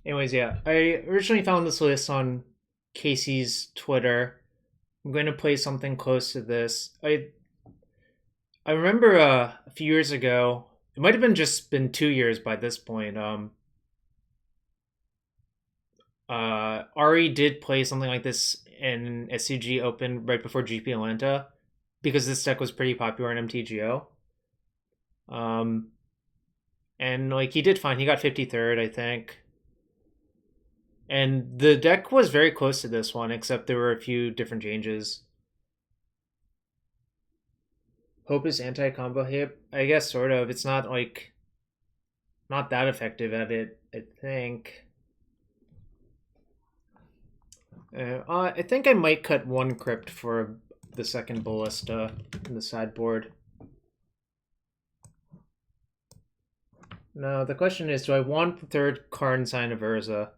Anyways, yeah, I originally found this list on Casey's Twitter. I'm going to play something close to this. I remember a few years ago. It might have been just been 2 years by this point. Ari did play something like this in SCG Open right before GP Atlanta because this deck was pretty popular in MTGO. Um, and like he did fine. He got 53rd, I think. And the deck was very close to this one, except there were a few different changes. Hope is anti-combo hip. I guess sort of. It's not like not that effective at it, I think. I think I might cut one crypt for the second ballista in the sideboard. No, the question is, do I want the third Karn sign of Urza?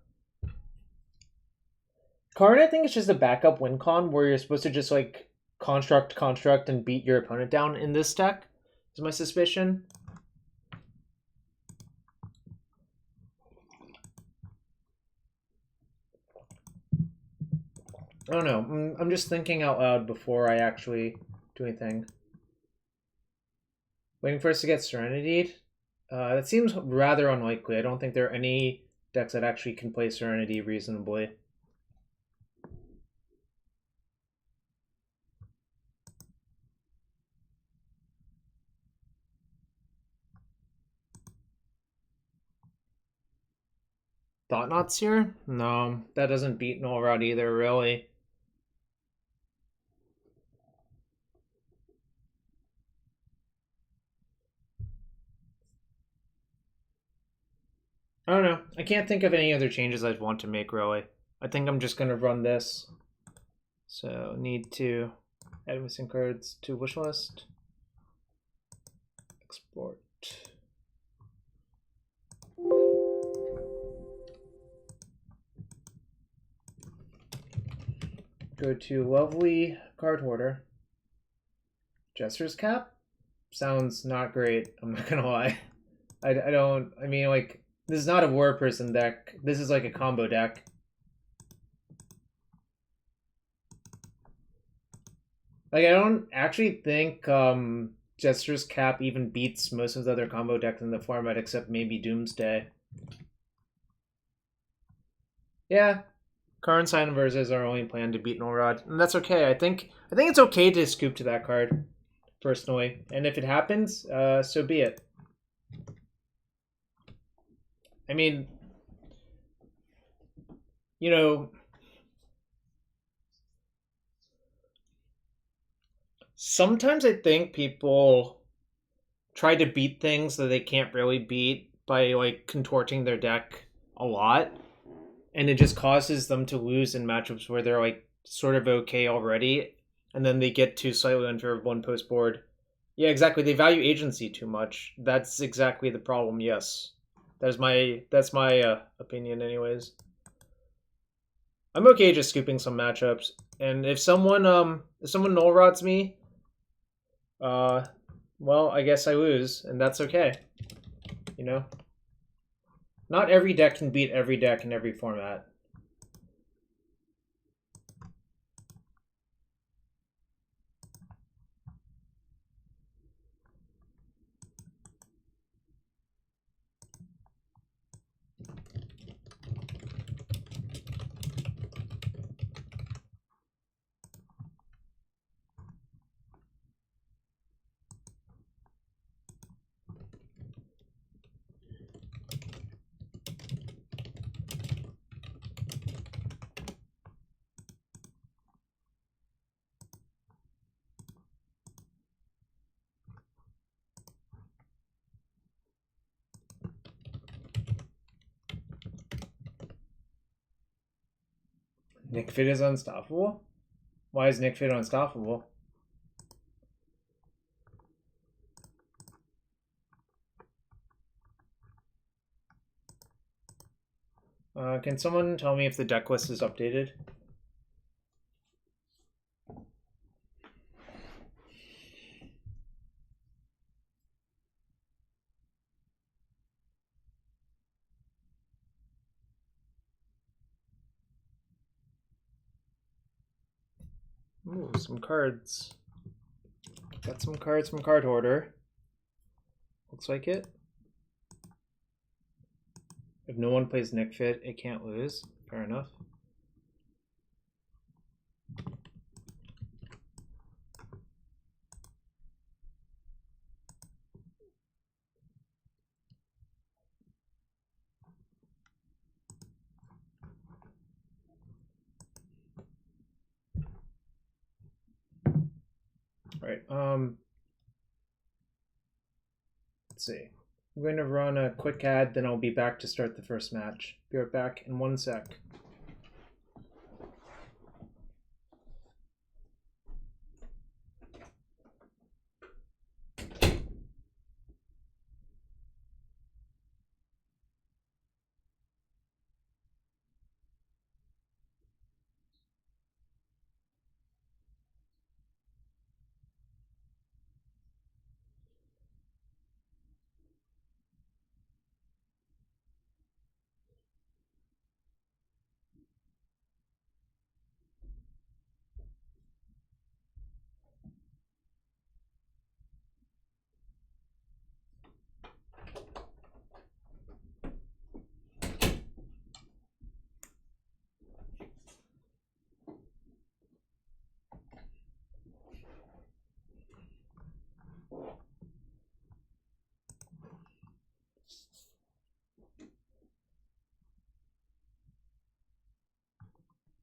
Karn, I think it's just a backup win con where you're supposed to just like construct, and beat your opponent down in this deck, is my suspicion. I don't know. I'm just thinking out loud before I actually do anything. Waiting for us to get Serenity. That seems rather unlikely. I don't think there are any decks that actually can play Serenity reasonably. Thought Knots here? No, that doesn't beat Null Rod either, really. I don't know. I can't think of any other changes I'd want to make, really. I think I'm just going to run this. So, need to add missing cards to wishlist. Export. Go to lovely card hoarder. Jester's Cap? Sounds not great, I'm not gonna lie. I don't, I mean, like, this is not a war person deck. This is like a combo deck. Like, I don't actually think Jester's Cap even beats most of the other combo decks in the format except maybe Doomsday. Yeah, Karn Sign of Urza is our only plan to beat Nullrod, and that's okay. I think it's okay to scoop to that card, personally. And if it happens, so be it. I mean, you know, sometimes I think people try to beat things that they can't really beat by like contorting their deck a lot, and it just causes them to lose in matchups where they're like sort of okay already, and then they get too slightly under one post board. Yeah, exactly. They value agency too much. That's exactly the problem. Yes, that's my opinion, anyways. I'm okay just scooping some matchups, and if someone null rods me, well, I guess I lose, and that's okay. You know, not every deck can beat every deck in every format. Nick Fit is unstoppable? Why is Nick Fit unstoppable? Can someone tell me if the deck list is updated? Ooh, some cards. Got some cards from Card Hoarder. Looks like it. If no one plays Nick Fit, it can't lose. Fair enough. All right. Let's see. I'm going to run a quick ad, then I'll be back to start the first match. Be right back in 1 sec.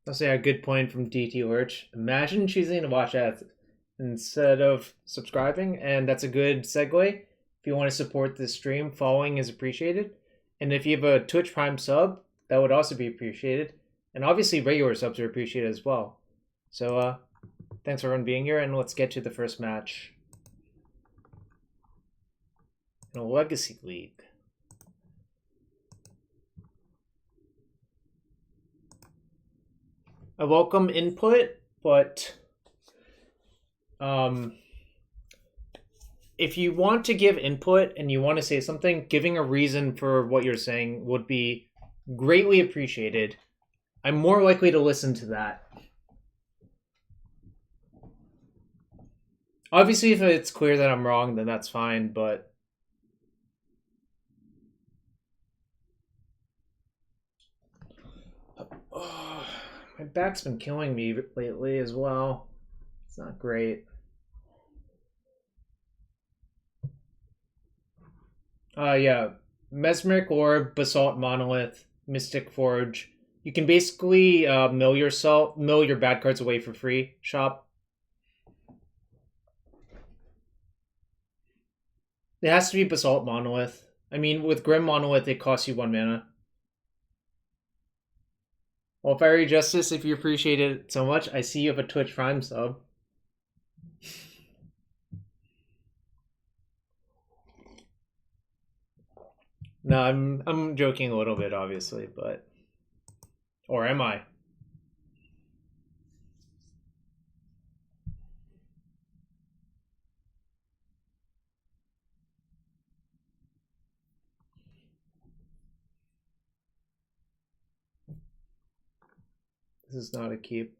I'll say a good point from DT Lurch. Imagine choosing to watch ads instead of subscribing, and that's a good segue. If you want to support this stream, following is appreciated. And if you have a Twitch Prime sub, that would also be appreciated. And obviously regular subs are appreciated as well. So thanks everyone being here, and let's get to the first match in a Legacy League. I welcome input, but if you want to give input and you want to say something, giving a reason for what you're saying would be greatly appreciated. I'm more likely to listen to that. Obviously, if it's clear that I'm wrong, then that's fine, but my back's been killing me lately as well. It's not great. Yeah. Mesmeric Orb, Basalt Monolith, Mystic Forge. You can basically mill your bad cards away for free. Shop. It has to be Basalt Monolith. I mean, with Grim Monolith, it costs you 1 mana. Well, Fiery Justice, if you appreciate it so much, I see you have a Twitch Prime sub. No, I'm joking a little bit, obviously, but... Or am I? This is not a keep.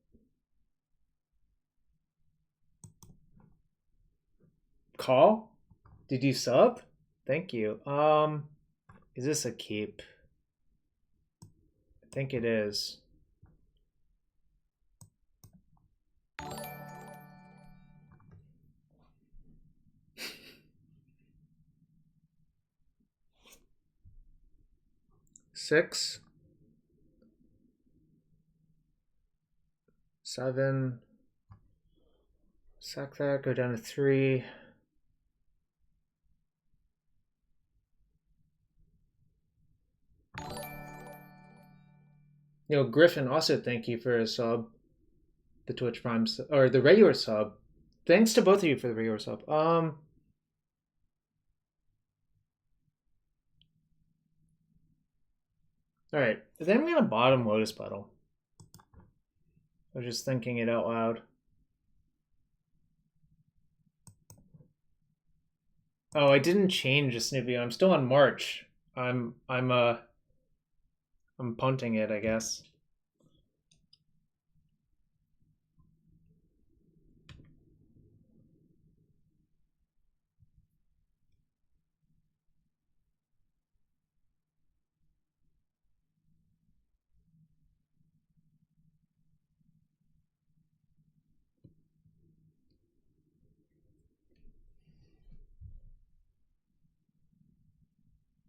Call? Did you sub? Thank you. Is this a keep? I think it is. Six. 7. Sack that, go down to 3. Yo, Griffin, also thank you for a sub. The Twitch Prime or the regular sub. Thanks to both of you for the regular sub. Alright, then I'm gonna bottom Lotus Petal. I was just thinking it out loud. Oh, I didn't change the Snoopy. I'm still on March. I'm punting it, I guess.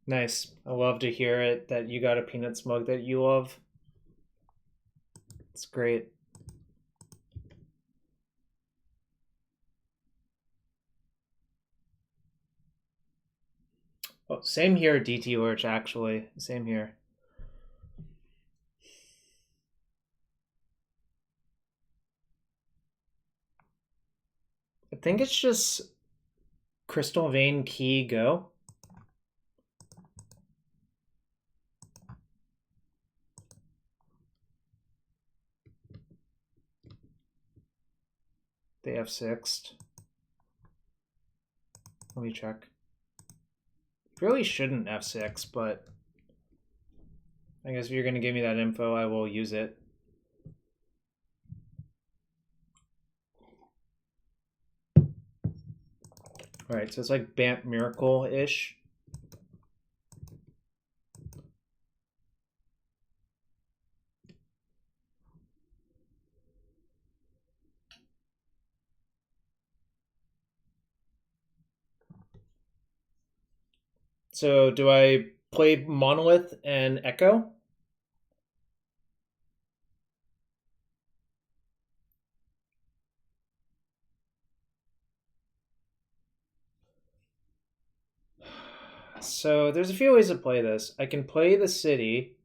Nice. I love to hear it that you got a peanut smug that you love. It's great. Oh, same here, DT Lurch, actually. Same here. I think it's just Crystal Vein Key Go. They F6'd. Let me check. Really shouldn't F6, but I guess if you're going to give me that info, I will use it. All right, so it's like Bant Miracle-ish. So do I play Monolith and Echo? So there's a few ways to play this. I can play the city,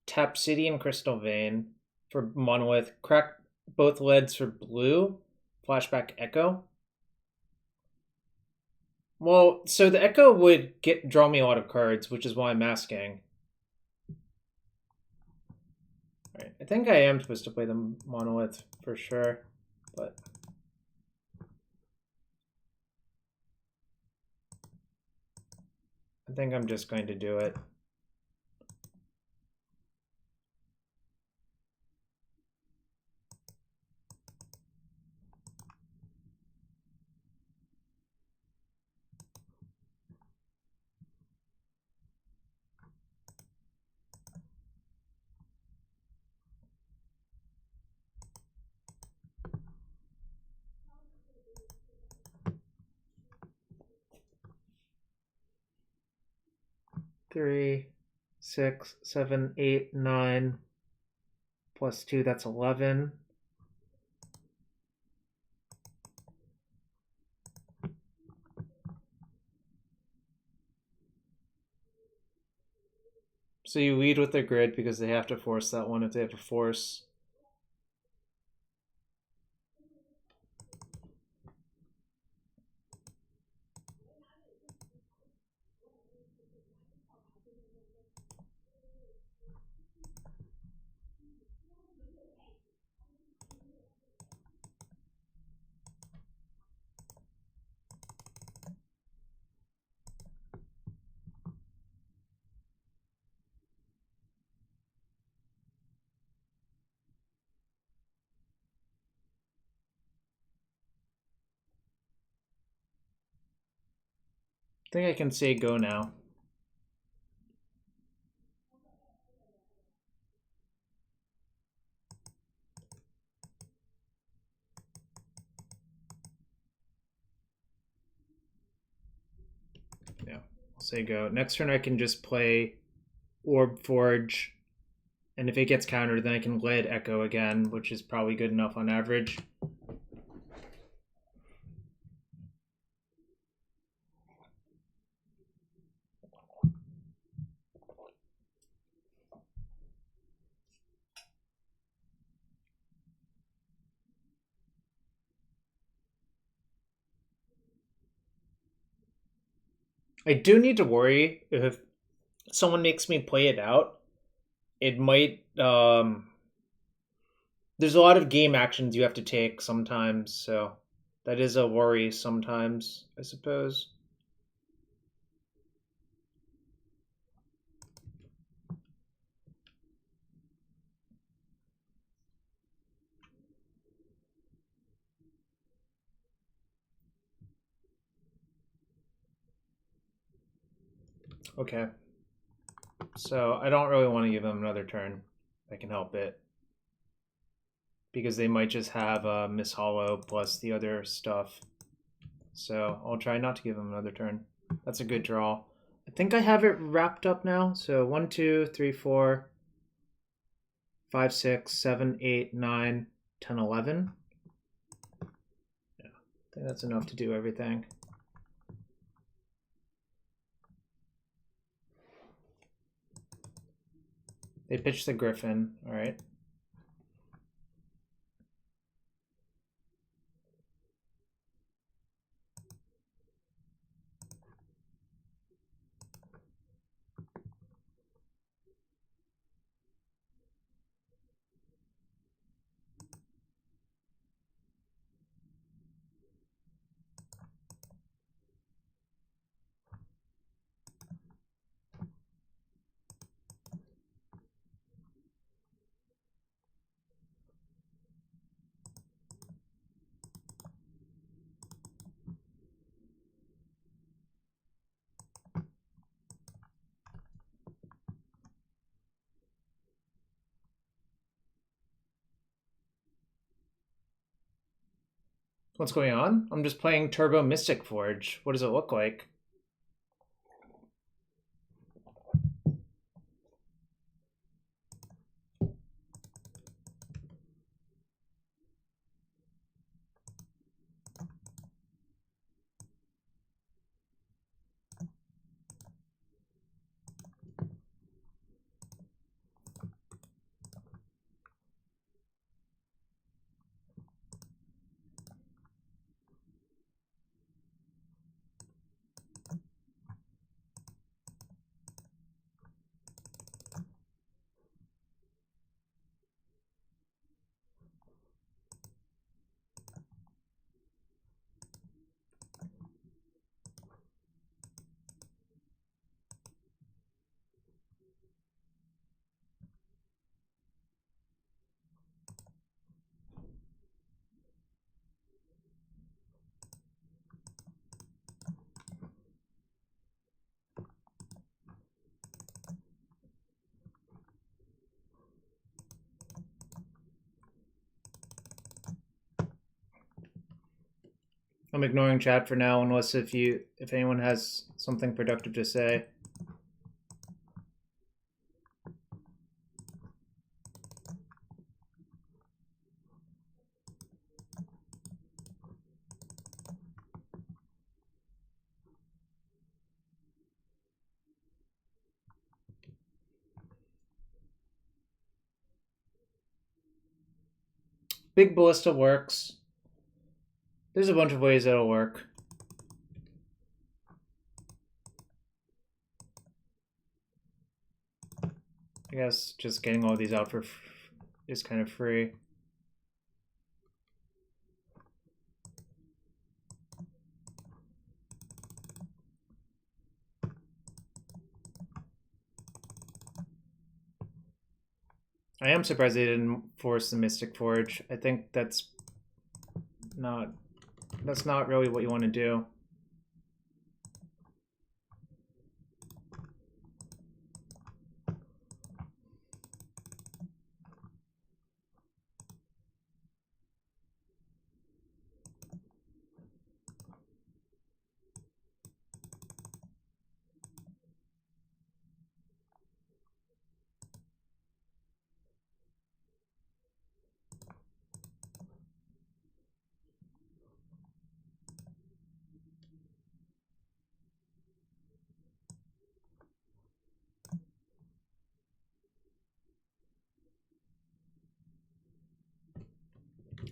tap city and Crystal Vein for Monolith, crack both leads for blue, flashback Echo. Well, so the Echo would draw me a lot of cards, which is why I'm asking. All right, I think I am supposed to play the Monolith for sure, but I think I'm just going to do it. Three, 6, 7, 8, 9, plus 2, that's 11. So you lead with the grid because they have to force that one if they have to force. I think I can say go now. Yeah, I'll say go. Next turn I can just play Orb Forge, and if it gets countered, then I can lead Echo again, which is probably good enough on average. I do need to worry if someone makes me play it out. It might there's a lot of game actions you have to take sometimes, so that is a worry sometimes, I suppose. Okay. So I don't really want to give them another turn. I can help it. Because they might just have Miss Hollow plus the other stuff. So I'll try not to give them another turn. That's a good draw. I think I have it wrapped up now. So 1, 2, 3, 4, 5, 6, 7, 8, 9, 10, 11. Yeah, I think that's enough to do everything. They pitched the Griffin. All right. What's going on? I'm just playing Turbo Mystic Forge. What does it look like? I'm ignoring chat for now, unless if anyone has something productive to say. Big Ballista works. There's a bunch of ways that'll work. I guess just getting all these out is kind of free. I am surprised they didn't force the Mystic Forge. I think that's not really what you want to do.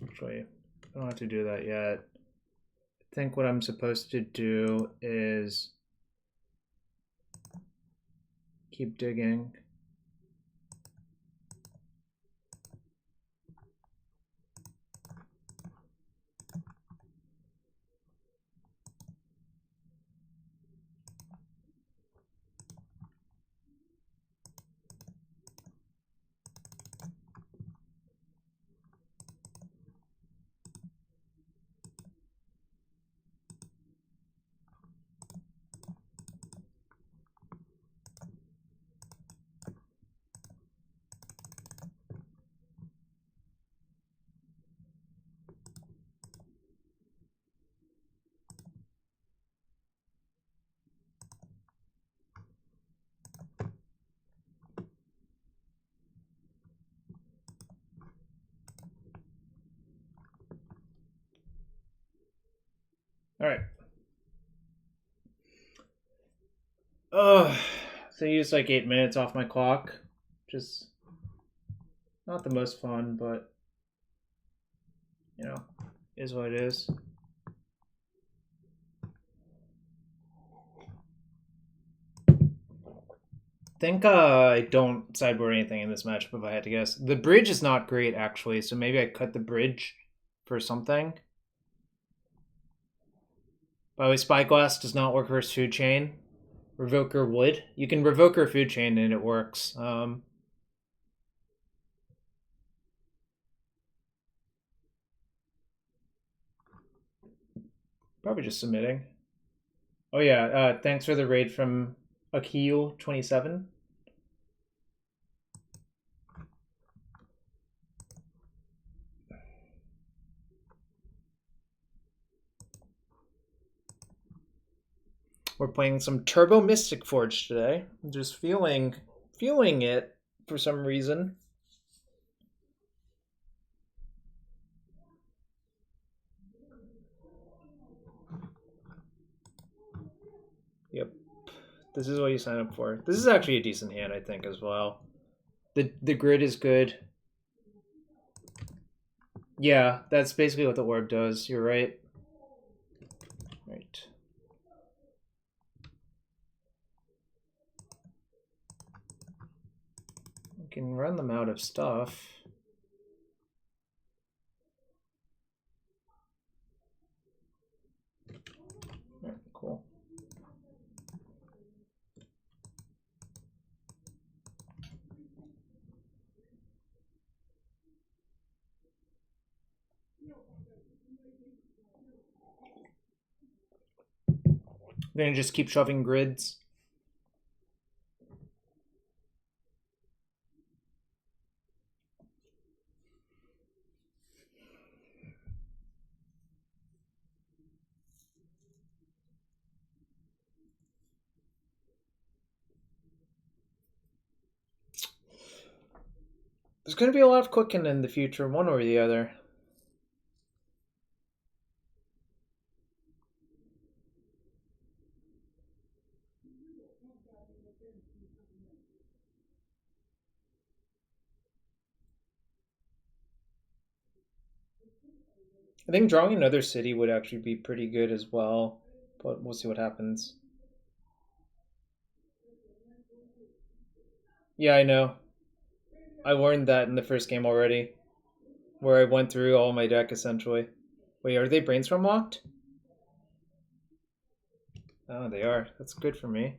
Actually, I don't have to do that yet. I think what I'm supposed to do is keep digging. All right. Oh, so I used like 8 minutes off my clock. Just not the most fun, but you know, is what it is. I think I don't sideboard anything in this matchup if I had to guess. The bridge is not great actually, so maybe I cut the bridge for something. By the way, Spyglass does not work versus Food Chain. Revoker would. You can Revoker Food Chain and it works. Probably just submitting. Oh yeah, thanks for the raid from Akil27. We're playing some Turbo Mystic Forge today. I'm just feeling it for some reason. Yep. This is what you sign up for. This is actually a decent hand, I think, as well. The grid is good. Yeah, that's basically what the orb does. You're right. Right. We can run them out of stuff. Right, cool. We're gonna just keep shoving grids. There's gonna be a lot of cooking in the future, one or the other. I think drawing another city would actually be pretty good as well, but we'll see what happens. Yeah, I know. I learned that in the first game already, where I went through all my deck essentially. Wait, are they brainstorm locked? Oh, they are. That's good for me.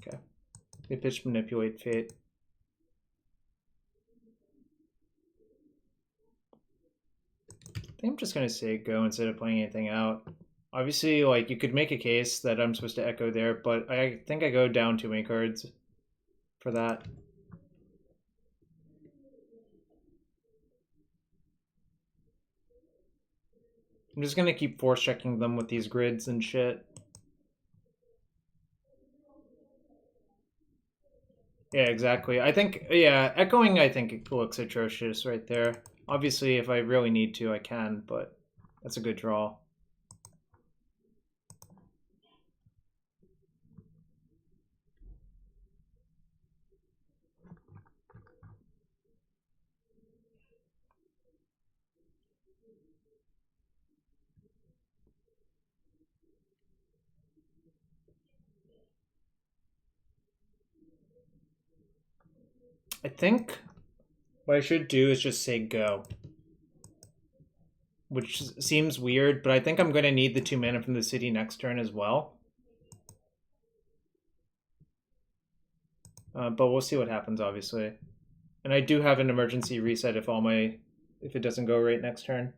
Okay. They pitch manipulate fate. I think I'm just gonna say go instead of playing anything out. Obviously, like you could make a case that I'm supposed to echo there, but I think I go down too many cards for that. I'm just gonna keep force checking them with these grids and shit. Yeah, exactly. I think, yeah, echoing, I think it looks atrocious right there. Obviously, if I really need to, I can, but that's a good draw. I think what I should do is just say go. Which seems weird, but I think I'm going to need the 2 mana from the city next turn as well. But we'll see what happens, obviously. And I do have an emergency reset if it doesn't go right next turn.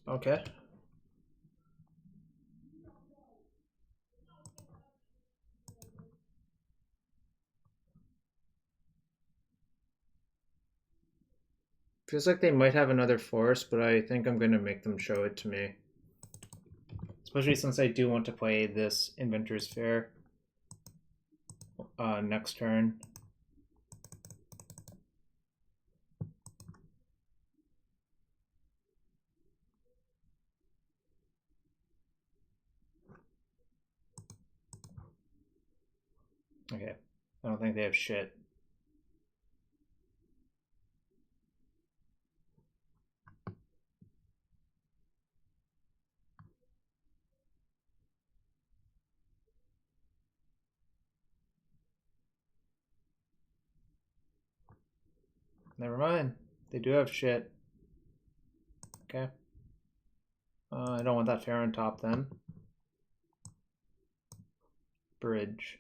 Okay. Feels like they might have another force, but I think I'm going to make them show it to me. Especially since I do want to play this Inventor's Fair next turn. Okay. I don't think they have shit. Never mind. They do have shit. Okay. I don't want that fair on top then. Bridge.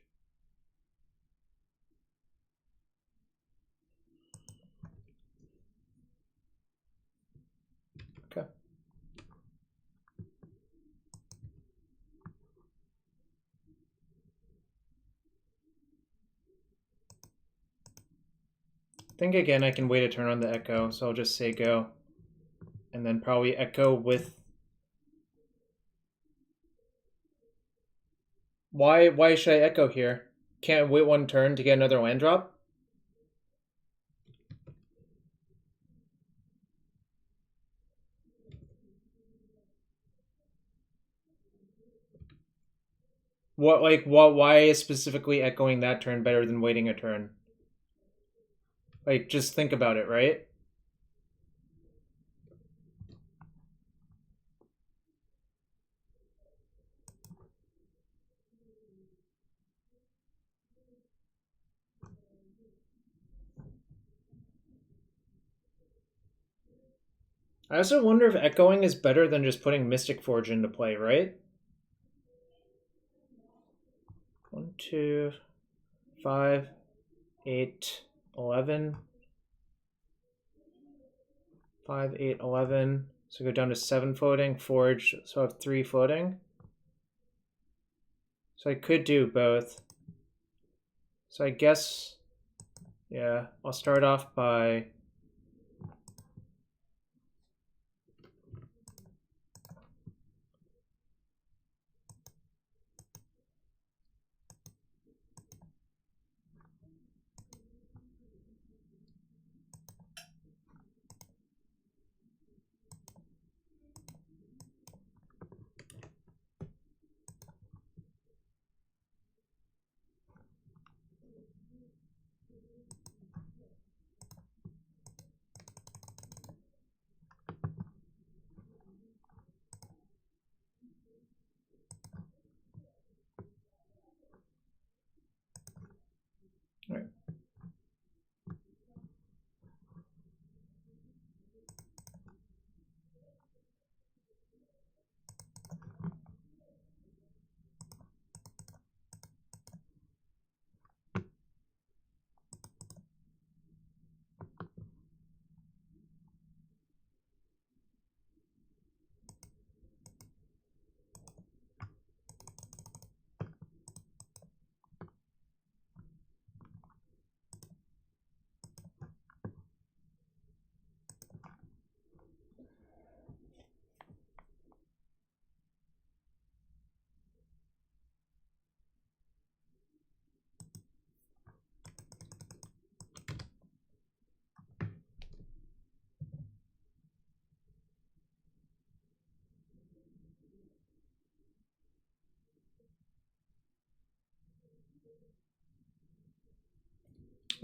Okay. I think again I can wait a turn on the echo, so I'll just say go. And then probably echo with... Why should I echo here? Can't wait one turn to get another land drop? Why is specifically echoing that turn better than waiting a turn? Like, just think about it, right? I also wonder if echoing is better than just putting Mystic Forge into play, right? 1, 2, 5, 8, 11. 5, 8, 11. So go down to 7 floating, Forge, so I have 3 floating. So I could do both. So I guess, yeah, I'll start off by... All right.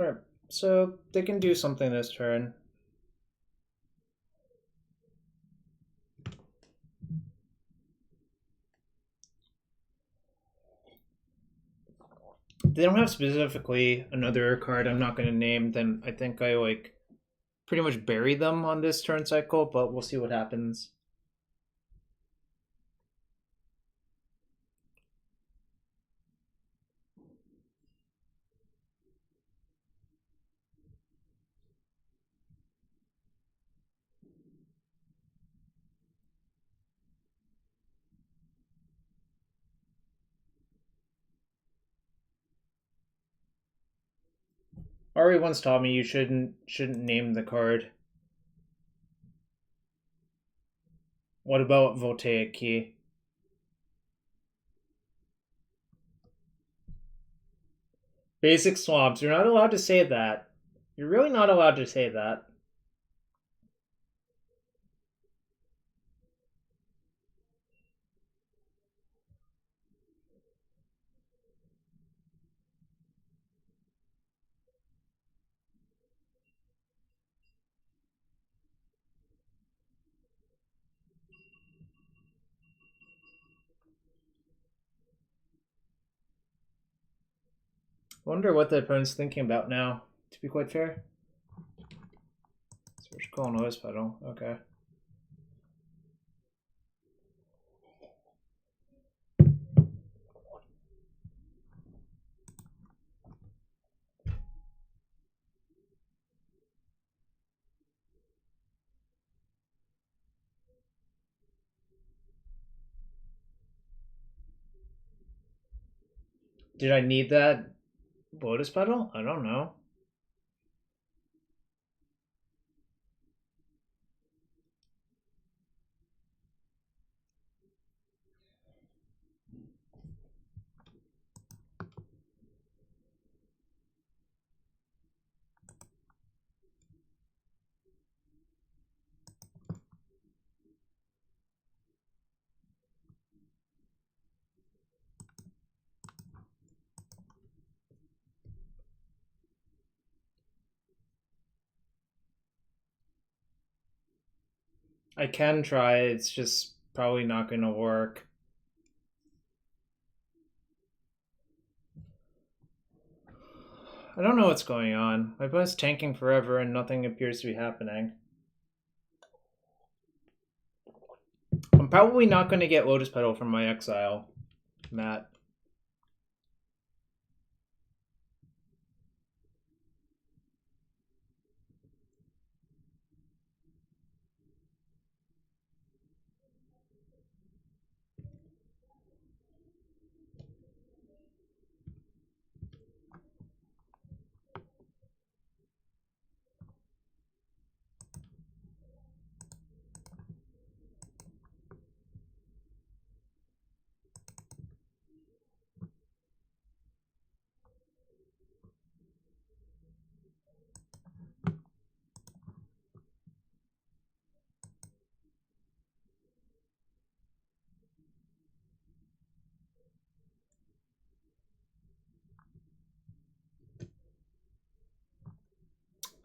Alright, so they can do something this turn. They don't have specifically another card I'm not going to name, then I think I like pretty much bury them on this turn cycle, but we'll see what happens. Ari once taught me you shouldn't name the card. What about Voltaic Key? Basic swamps. You're not allowed to say that. You're really not allowed to say that. Wonder what the opponent's thinking about now, to be quite fair. So we're just calling Lotus Petal. Okay. Did I need that Lotus Petal? I don't know. I can try, it's just probably not going to work. I don't know what's going on. My opponent's tanking forever and nothing appears to be happening. I'm probably not going to get Lotus Petal from my exile, Matt.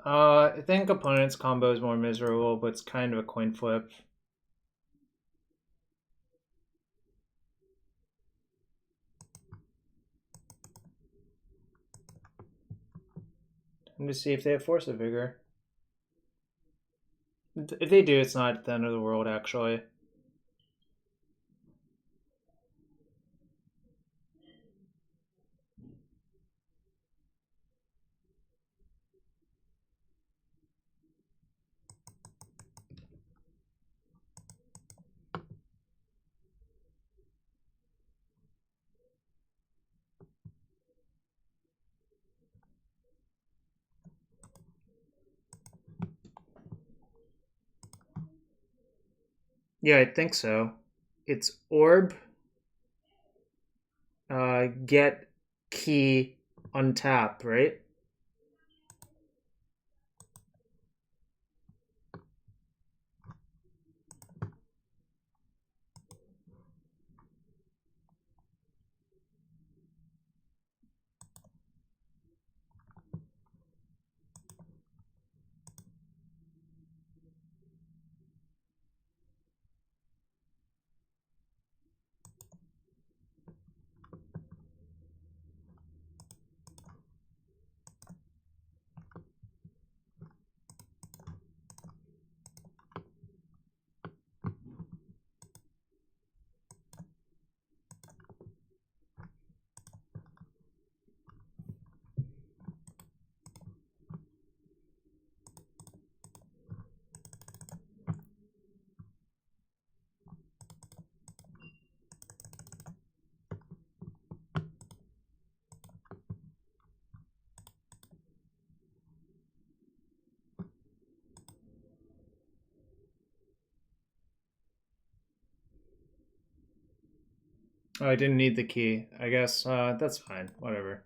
I think opponent's combo is more miserable, but it's kind of a coin flip. Time to see if they have Force of Vigor. If they do, it's not the end of the world, actually. Yeah, I think so. It's orb, get, key, untap, right? Oh, I didn't need the key. I guess that's fine. Whatever.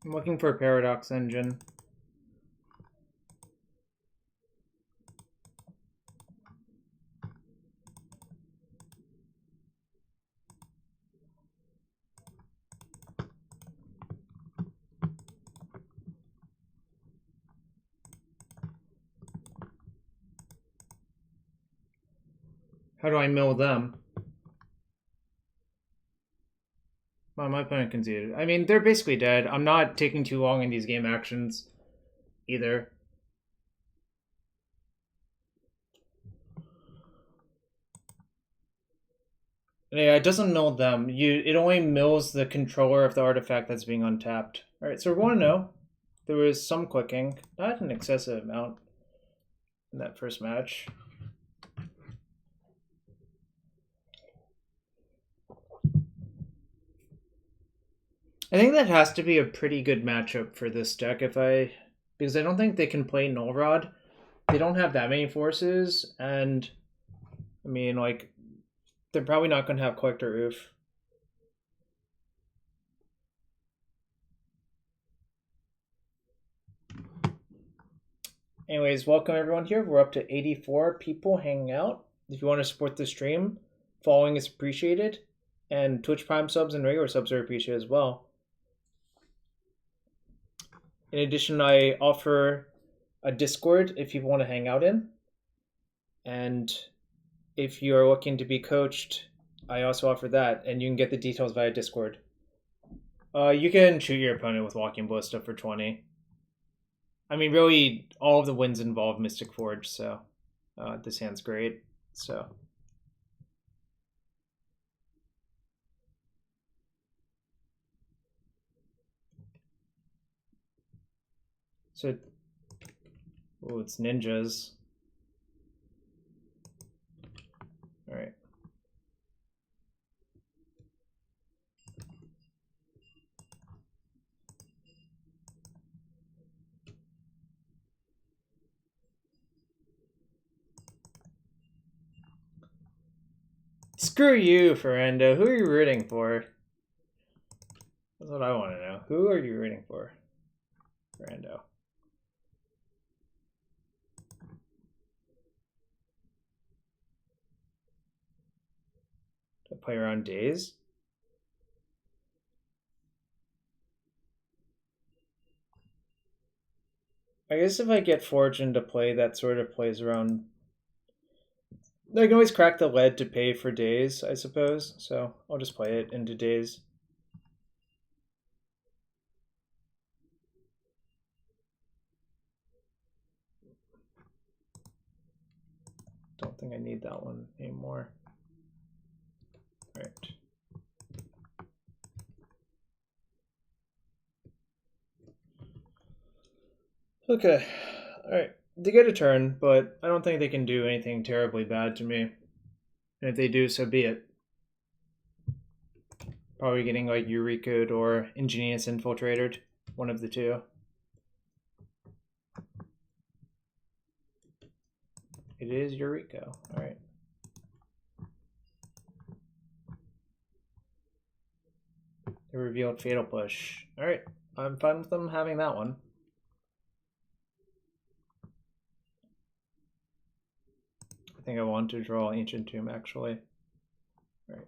I'm looking for a Paradox Engine. How do I mill them? Well, my opponent conceded. I mean, they're basically dead. I'm not taking too long in these game actions either. Yeah, it doesn't mill them. It only mills the controller of the artifact that's being untapped. Alright, so we're 1-0. There was some clicking. Not an excessive amount in that first match. I think that has to be a pretty good matchup for this deck because I don't think they can play Null Rod. They don't have that many forces, and I mean, like, they're probably not going to have Collector Roof. Anyways, welcome everyone here. We're up to 84 people hanging out. If you want to support the stream, following is appreciated, and Twitch Prime subs and regular subs are appreciated as well. In addition, I offer a Discord if people want to hang out in. And if you're looking to be coached, I also offer that, and you can get the details via Discord. You can shoot your opponent with Walking Ballista for 20. I mean, really, all of the wins involve Mystic Forge, so this hand's great. So oh, it's ninjas. All right. Screw you, Ferendo. Who are you rooting for? That's what I want to know. Who are you rooting for, Ferendo? To play around days? I guess if I get Fortune to play, that sort of plays around. I can always crack the lead to pay for days, I suppose. So I'll just play it into days. Don't think I need that one anymore. All right. Okay. All right. They get a turn, but I don't think they can do anything terribly bad to me. And if they do, so be it. Probably getting like Eureka'd or Ingenious Infiltrated. One of the two. It is Eureka. All right. They revealed Fatal Push. All right. I'm fine with them having that one. I think I want to draw Ancient Tomb, actually. All right.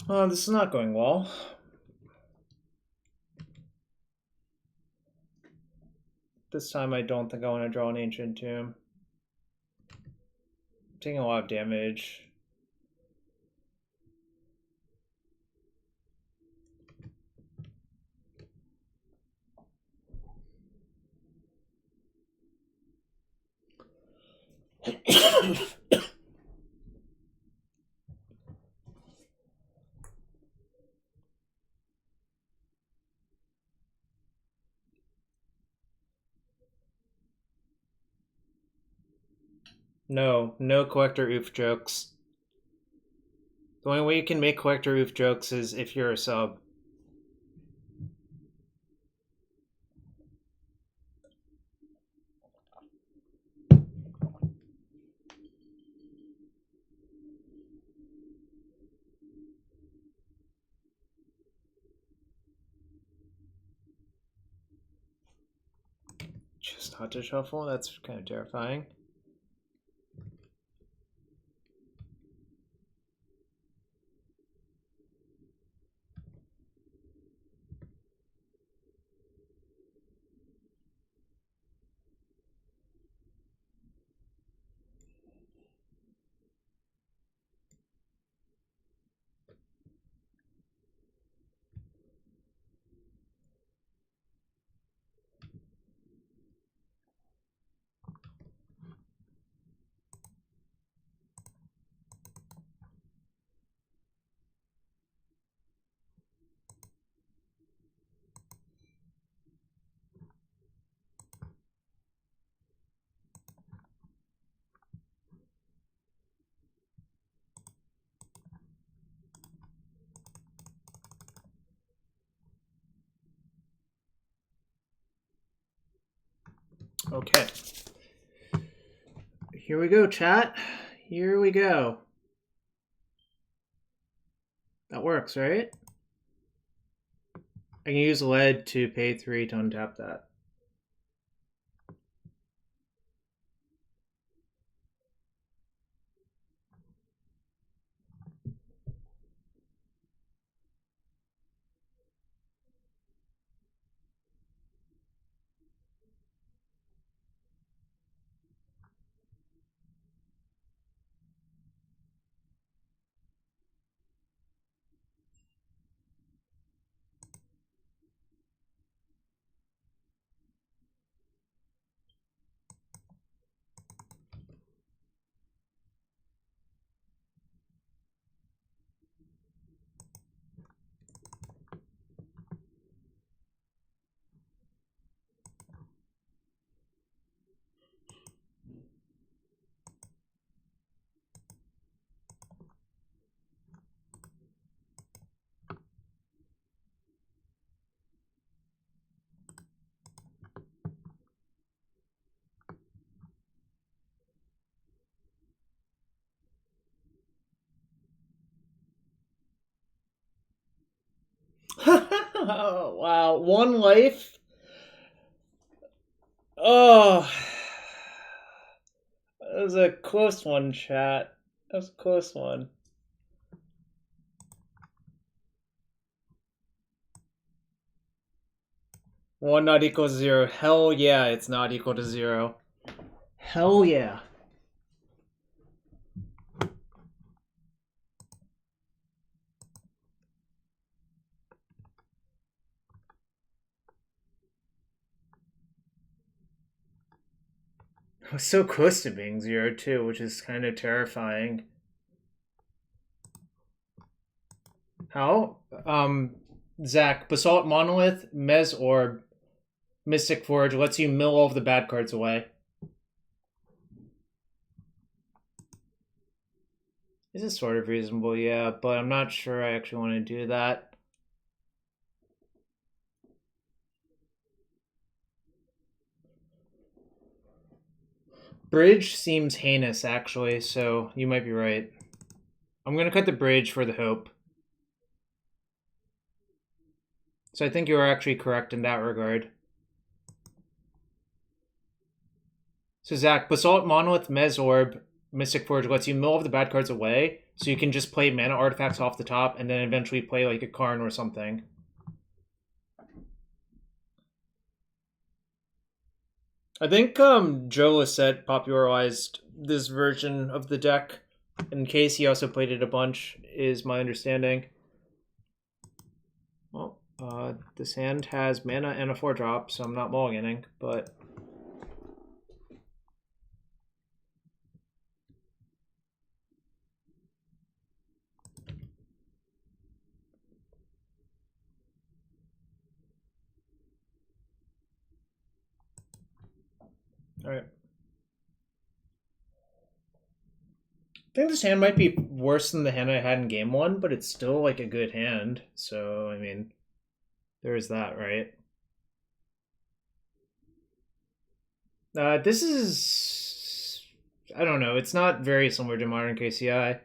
This is not going well. This time I don't think I want to draw an Ancient Tomb. I'm taking a lot of damage. No collector oof jokes. The only way you can make collector oof jokes is if you're a sub. Just not to shuffle? That's kind of terrifying. Okay. Here we go, chat. Here we go. That works, right? I can use lead to pay 3 to untap that. Oh, wow. 1 life? Oh. That was a close one, chat. That was a close one. One not equal to 0. Hell yeah, it's not equal to 0. Hell yeah. I was so close to being 0 too, which is kind of terrifying. How? Zach, Basalt Monolith, Mez Orb, Mystic Forge lets you mill all of the bad cards away. This is sort of reasonable, yeah, but I'm not sure I actually want to do that. Bridge seems heinous, actually, so you might be right. I'm going to cut the bridge for the hope. So I think you are actually correct in that regard. So Zach, Basalt Monolith, Mez Orb, Mystic Forge lets you mill all the bad cards away, so you can just play mana artifacts off the top and then eventually play like a Karn or something. I think Joe Lissette popularized this version of the deck, and Casey also played it a bunch, is my understanding. Well, this hand has mana and a 4-drop, so I'm not mulliganing, but... Alright. I think this hand might be worse than the hand I had in game 1, but it's still like a good hand, so I mean, there is that, right? This is... I don't know, it's not very similar to Modern KCI.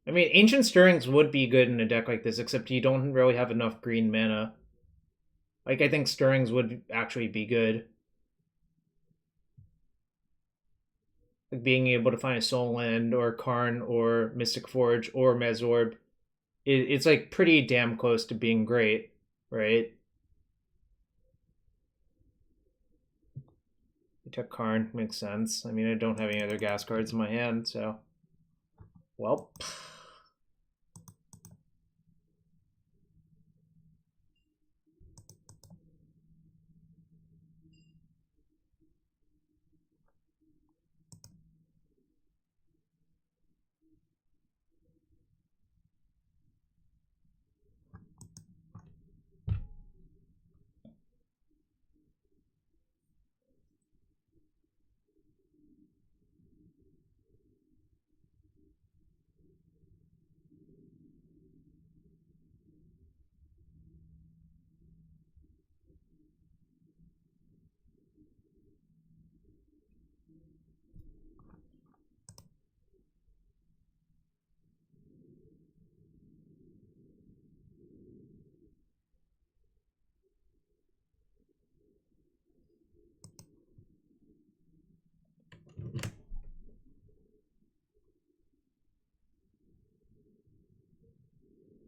I mean, Ancient Stirrings would be good in a deck like this, except you don't really have enough green mana. Like, I think Stirrings would actually be good. Like, being able to find a Soul Land, or Karn, or Mystic Forge, or Mesorb. It's, like, pretty damn close to being great, right? I took Karn, makes sense. I mean, I don't have any other gas cards in my hand, so... Well...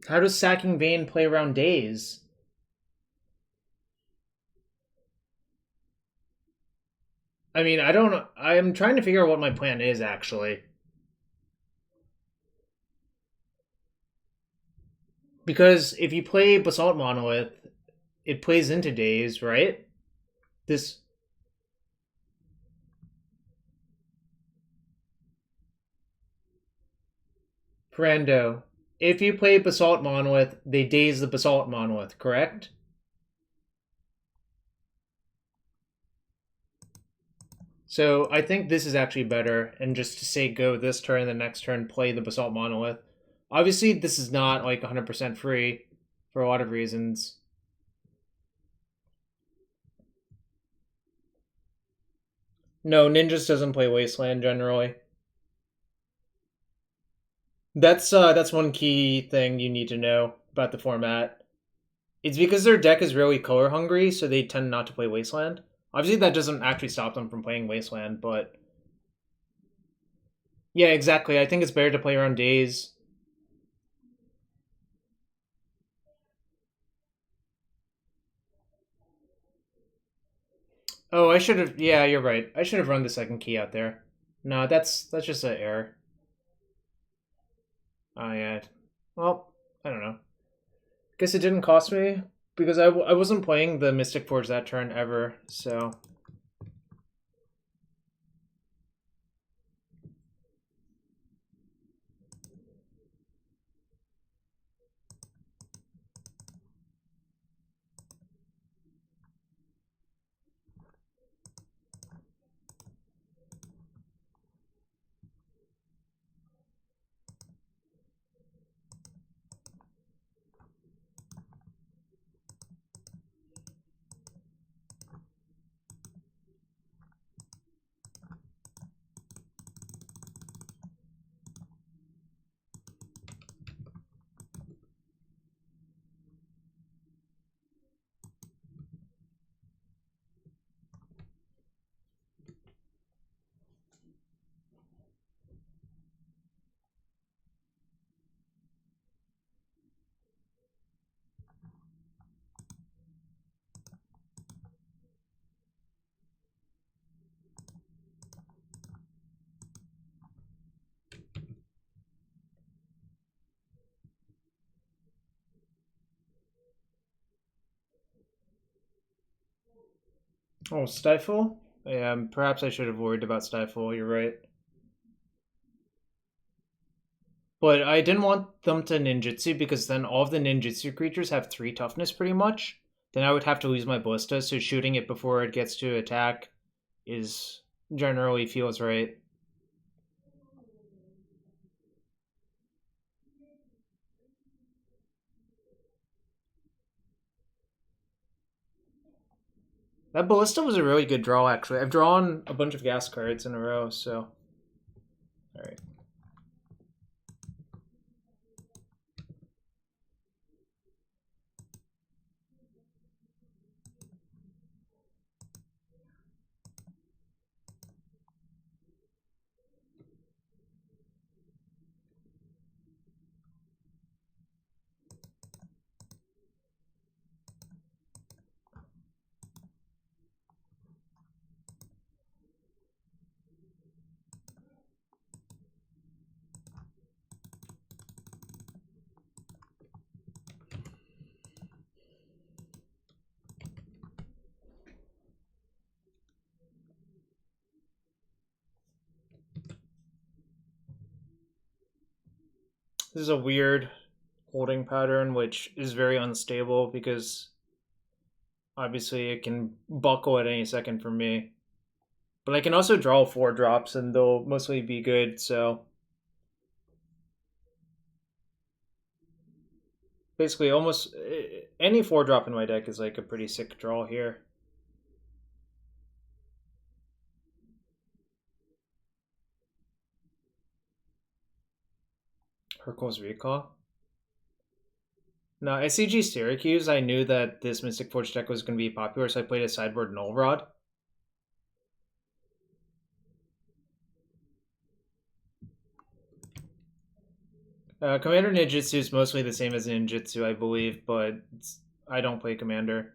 How does Sacking Vein play around Daze? I mean, I don't know. I'm trying to figure out what my plan is, actually. Because if you play Basalt Monolith, it plays into Daze, right? This... Brando. If you play Basalt Monolith, they daze the Basalt Monolith, correct? So I think this is actually better, and just to say go this turn, the next turn play the Basalt Monolith. Obviously, this is not like 100% free for a lot of reasons. No, Ninjas doesn't play Wasteland generally. That's one key thing you need to know about the format. It's because their deck is really color hungry, so they tend not to play Wasteland. Obviously, that doesn't actually stop them from playing Wasteland, but... Yeah, exactly. I think it's better to play around Daze. Oh, I should have... Yeah, you're right. I should have run the second key out there. No, that's just an error. Oh, yeah. Well, I don't know. Guess it didn't cost me, because I wasn't playing the Mystic Forge that turn ever, so... Oh, Stifle? Yeah, perhaps I should have worried about Stifle, you're right. But I didn't want them to ninjutsu because then all of the ninjutsu creatures have 3 toughness pretty much. Then I would have to lose my ballista, so shooting it before it gets to attack is generally feels right. That ballista was a really good draw actually. I've drawn a bunch of gas cards in a row, so alright. This is a weird holding pattern which is very unstable because obviously it can buckle at any second for me. But I can also draw 4 drops and they'll mostly be good, so basically almost any 4 drop in my deck is like a pretty sick draw here. Hercule's Recall. Now, SCG Syracuse, I knew that this Mystic Forge deck was going to be popular, so I played a sideboard Null Rod. Commander Ninjutsu is mostly the same as Ninjutsu, I believe, but I don't play Commander.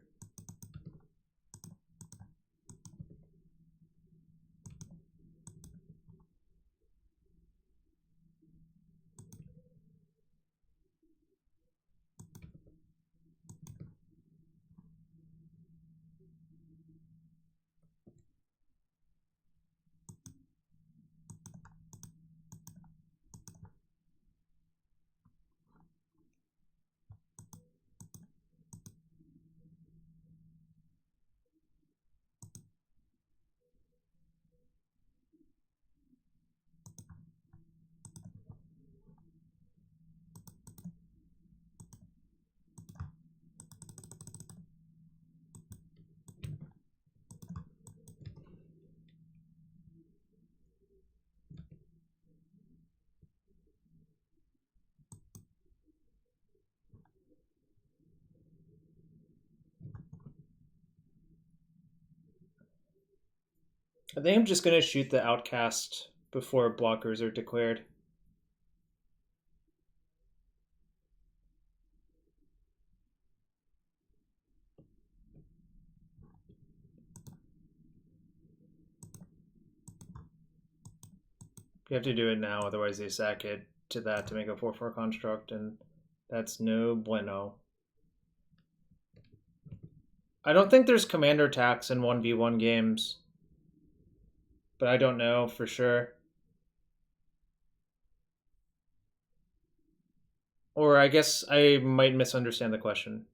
I think I'm just going to shoot the Outcast before blockers are declared. You have to do it now, otherwise they sack it to that to make a 4/4 construct, and that's no bueno. I don't think there's commander tax in 1v1 games, but I don't know for sure. Or I guess I might misunderstand the question.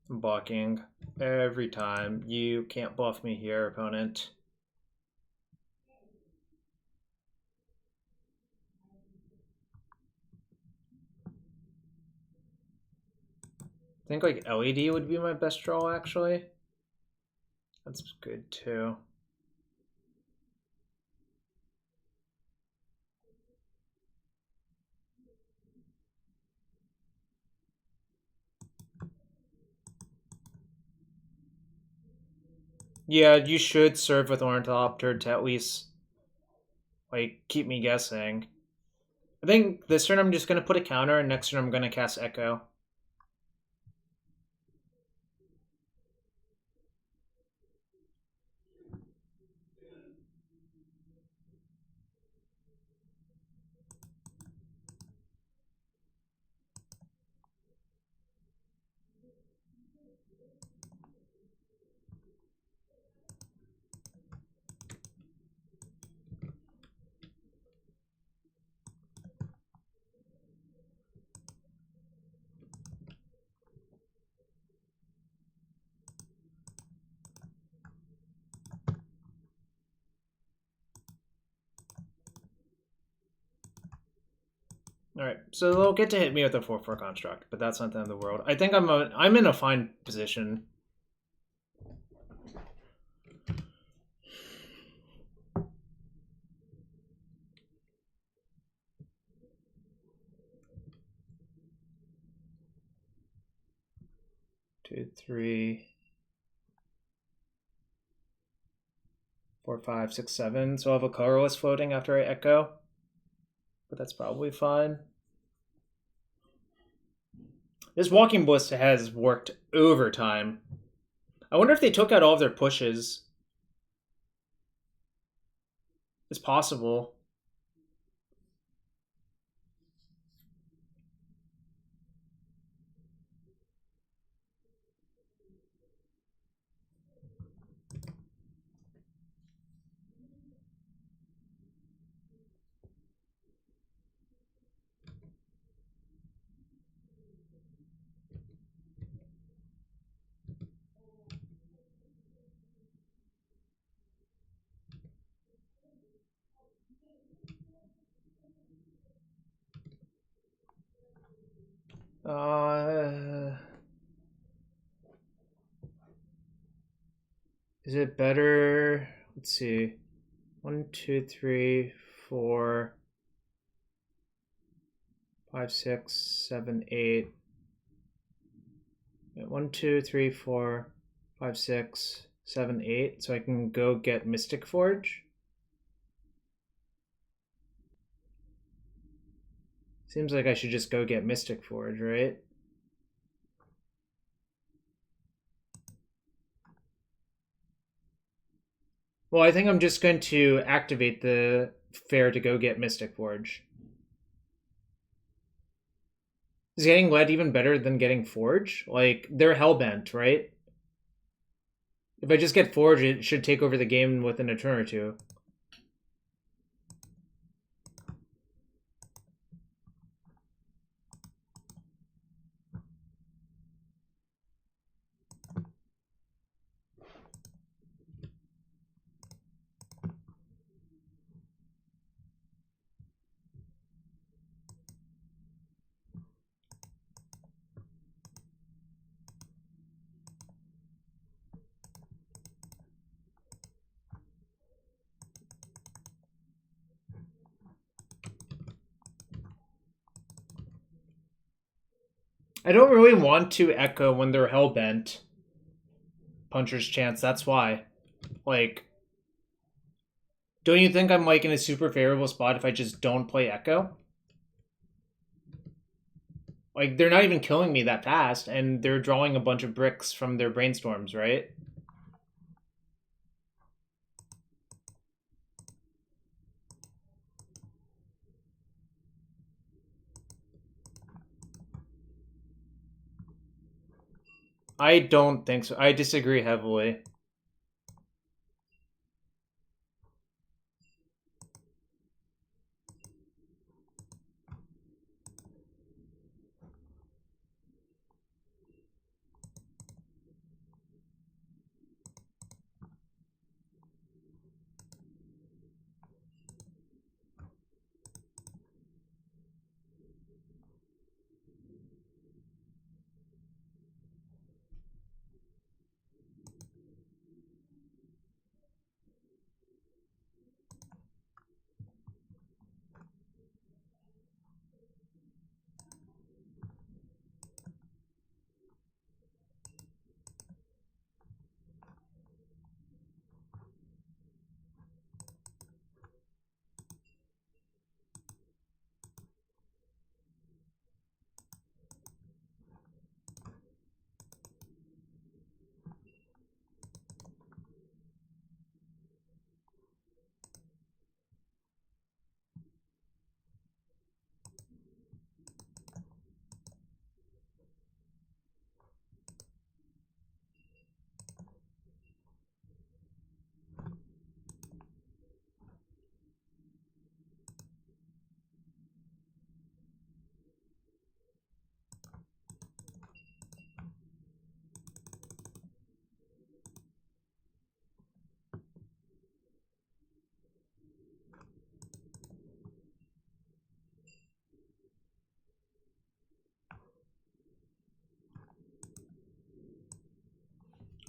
I'm blocking every time. You can't bluff me here, opponent. I think like LED would be my best draw actually. That's good too. Yeah, you should serve with Ornithopter to at least like keep me guessing. I think this turn I'm just gonna put a counter, and next turn I'm gonna cast Echo. All right, so they'll get to hit me with a 4/4 construct, but that's not the end of the world. I think I'm in a fine position. Two, three, 4, 5, 6, 7. So I'll have a colorless floating after I echo, but that's probably fine. This Walking Ballista has worked overtime. I wonder if they took out all of their pushes. It's possible. Is it better? Let's see. 1, 2, 3, 4, 5, 6, 7, 8. 1, 2, 3, 4, 5, 6, 7, 8. So I can go get Mystic Forge. Seems like I should just go get Mystic Forge, right? Well, I think I'm just going to activate the fair to go get Mystic Forge. Is getting lead even better than getting Forge? Like, they're hellbent, right? If I just get Forge, it should take over the game within a turn or two. I don't really want to echo when they're hellbent. Puncher's Chance, that's why. Like, don't you think I'm like in a super favorable spot if I just don't play echo? Like, they're not even killing me that fast, and they're drawing a bunch of bricks from their brainstorms, right? I don't think so. I disagree heavily.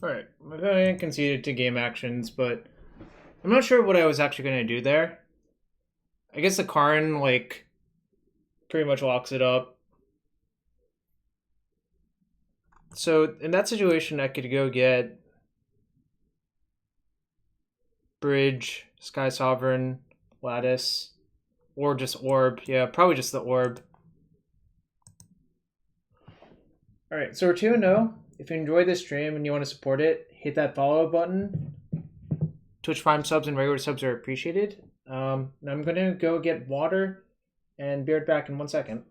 Alright, I conceded to game actions, but I'm not sure what I was actually going to do there. I guess the Karn, like, pretty much locks it up. So in that situation, I could go get Bridge, Sky Sovereign, Lattice, or just Orb. Yeah, probably just the Orb. Alright, so we're 2-0. If you enjoyed this stream and you want to support it, hit that follow button. Twitch Prime subs and regular subs are appreciated. I'm going to go get water and be right back in 1 second.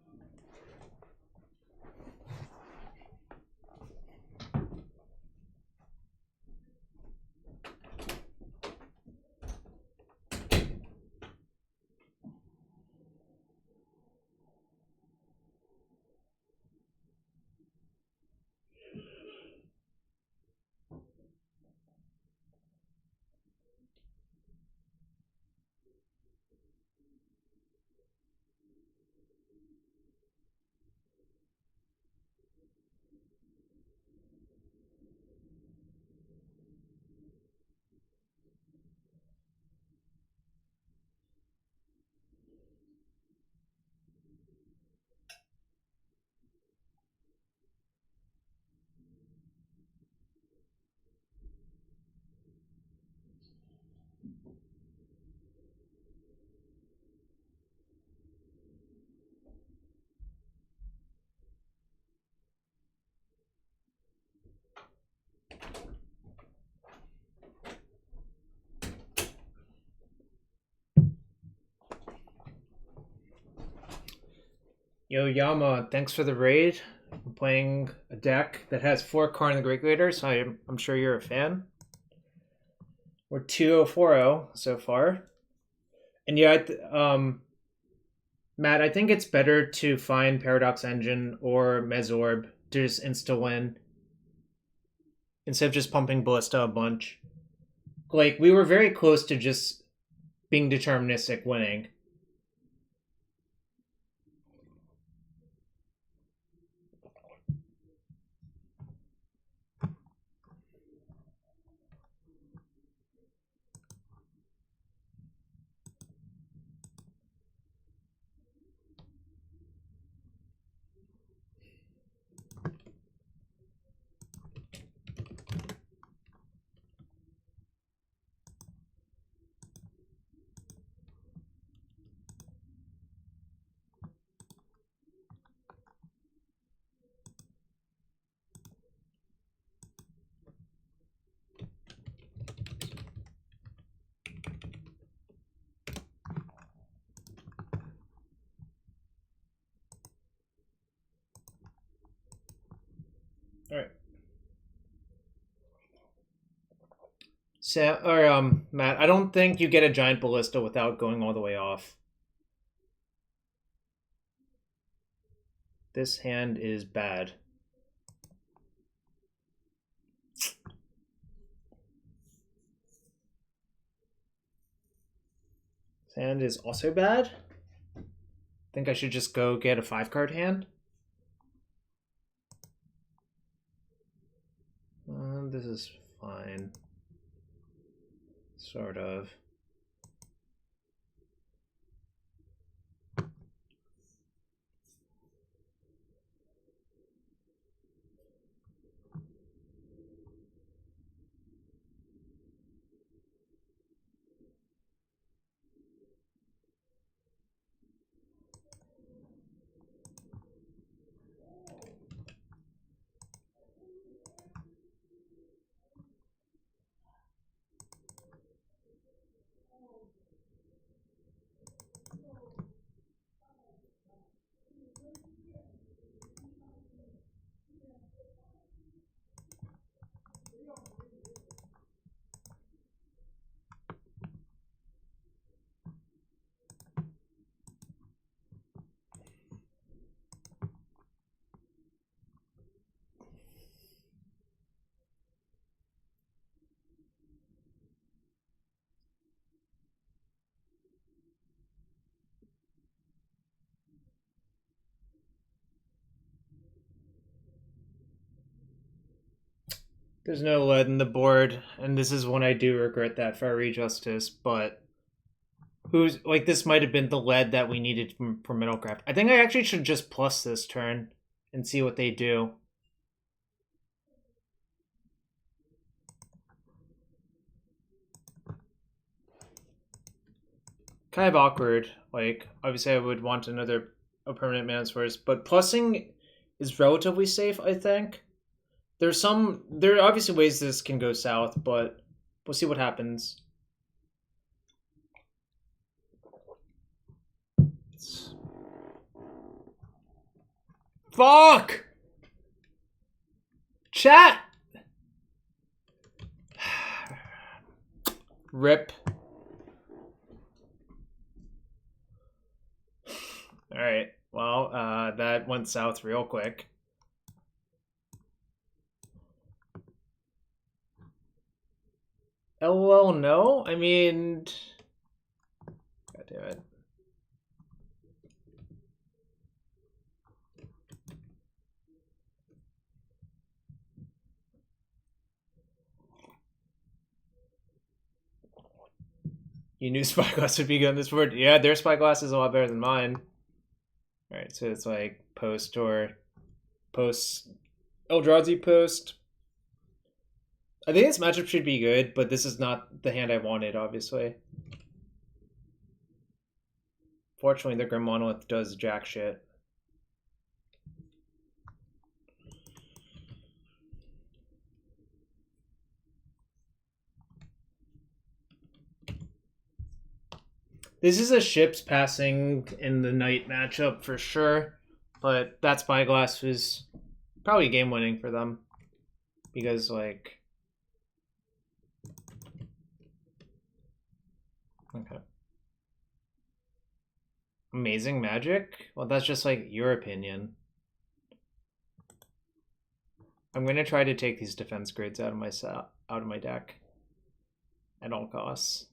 Yo, Yama, thanks for the raid. I'm playing a deck that has 4 Karn the Great Leader, so I'm sure you're a fan. We're 2-0-4-0 so far. And yeah, Matt, I think it's better to find Paradox Engine or Mesorb to just insta-win instead of just pumping Ballista a bunch. Like, we were very close to just being deterministic winning. All right. Matt, I don't think you get a giant ballista without going all the way off. This hand is bad. This hand is also bad. I think I should just go get a 5-card hand. This is fine. Sort of. There's no lead in the board, and this is when I do regret that Fiery Justice, but who's like this might have been the lead that we needed for Middlecraft. I think I actually should just plus this turn and see what they do. Kind of awkward. Like, obviously I would want a permanent mana source, but plussing is relatively safe, I think. There are obviously ways this can go south, but we'll see what happens. Fuck! Chat! Rip. Alright, well, that went south real quick. LOL, no? I mean... God damn it. You knew Spyglass would be good on this board? Yeah, their Spyglass is a lot better than mine. Alright, so it's like post Eldrazi post. I think this matchup should be good, but this is not the hand I wanted, obviously. Fortunately, the Grim Monolith does jack shit. This is a ships passing in the night matchup for sure, but that Spyglass was probably game winning for them because, like, okay. Amazing Magic? Well, that's just like your opinion. I'm gonna try to take these defense grids out of my deck at all costs.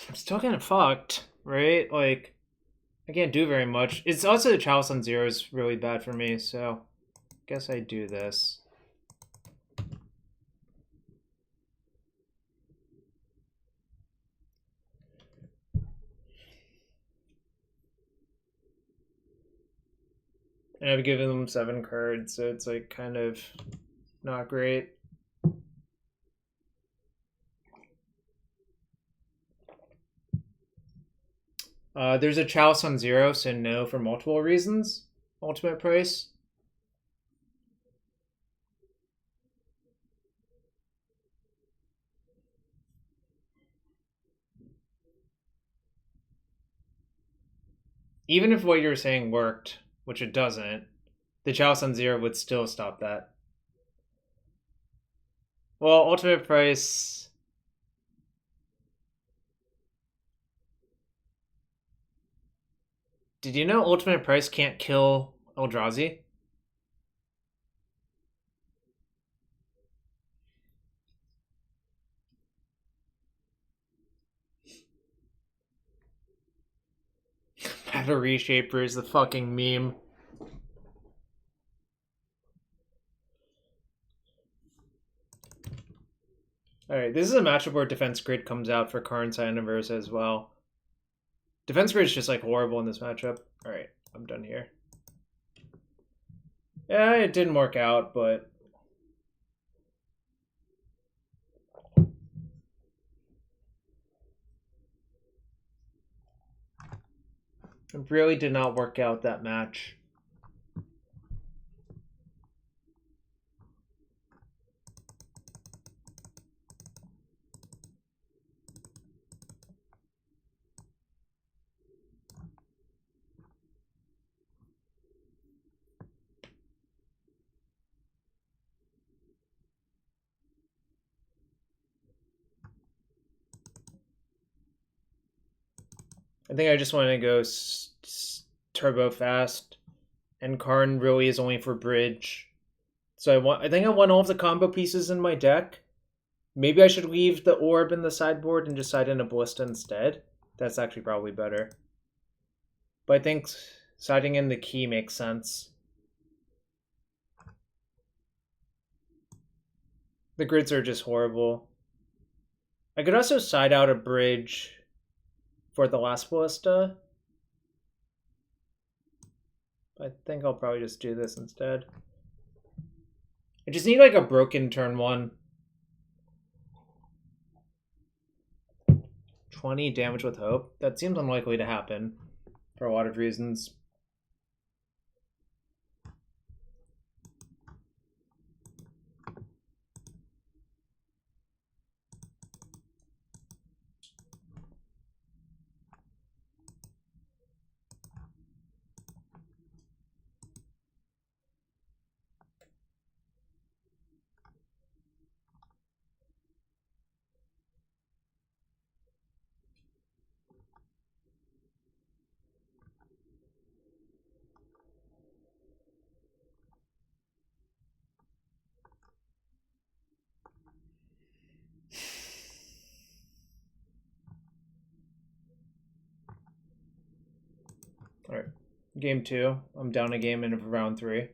I'm still getting fucked, right? Like, I can't do very much. It's also the Chalice on 0 is really bad for me, so I guess I do this. And I've given them 7 cards, so it's like kind of not great. There's a Chalice on 0, so no for multiple reasons. Ultimate price. Even if what you're saying worked, which it doesn't, the Chalice on 0 would still stop that. Well, ultimate price... Did you know ultimate price can't kill Eldrazi? Matter Reshaper is the fucking meme. Alright, this is a matchup where Defense Grid comes out for Karn Universe as well. Defense Grid is just like horrible in this matchup. Alright, I'm done here. Yeah, it didn't work out, but... It really did not work out that match. I think I just want to go turbo fast, and Karn really is only for bridge. So I think I want all of the combo pieces in my deck. Maybe I should leave the orb in the sideboard and just side in a ballista instead. That's actually probably better. But I think siding in the key makes sense. The grids are just horrible. I could also side out a bridge for the last ballista. I think I'll probably just do this instead. I just need like a broken turn 1. 20 damage with hope. That seems unlikely to happen for a lot of reasons. All right, game 2. I'm down a game in round 3.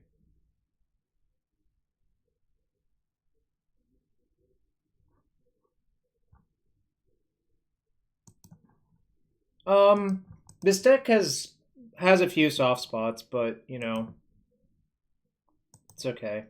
This deck has a few soft spots, but you know, it's okay.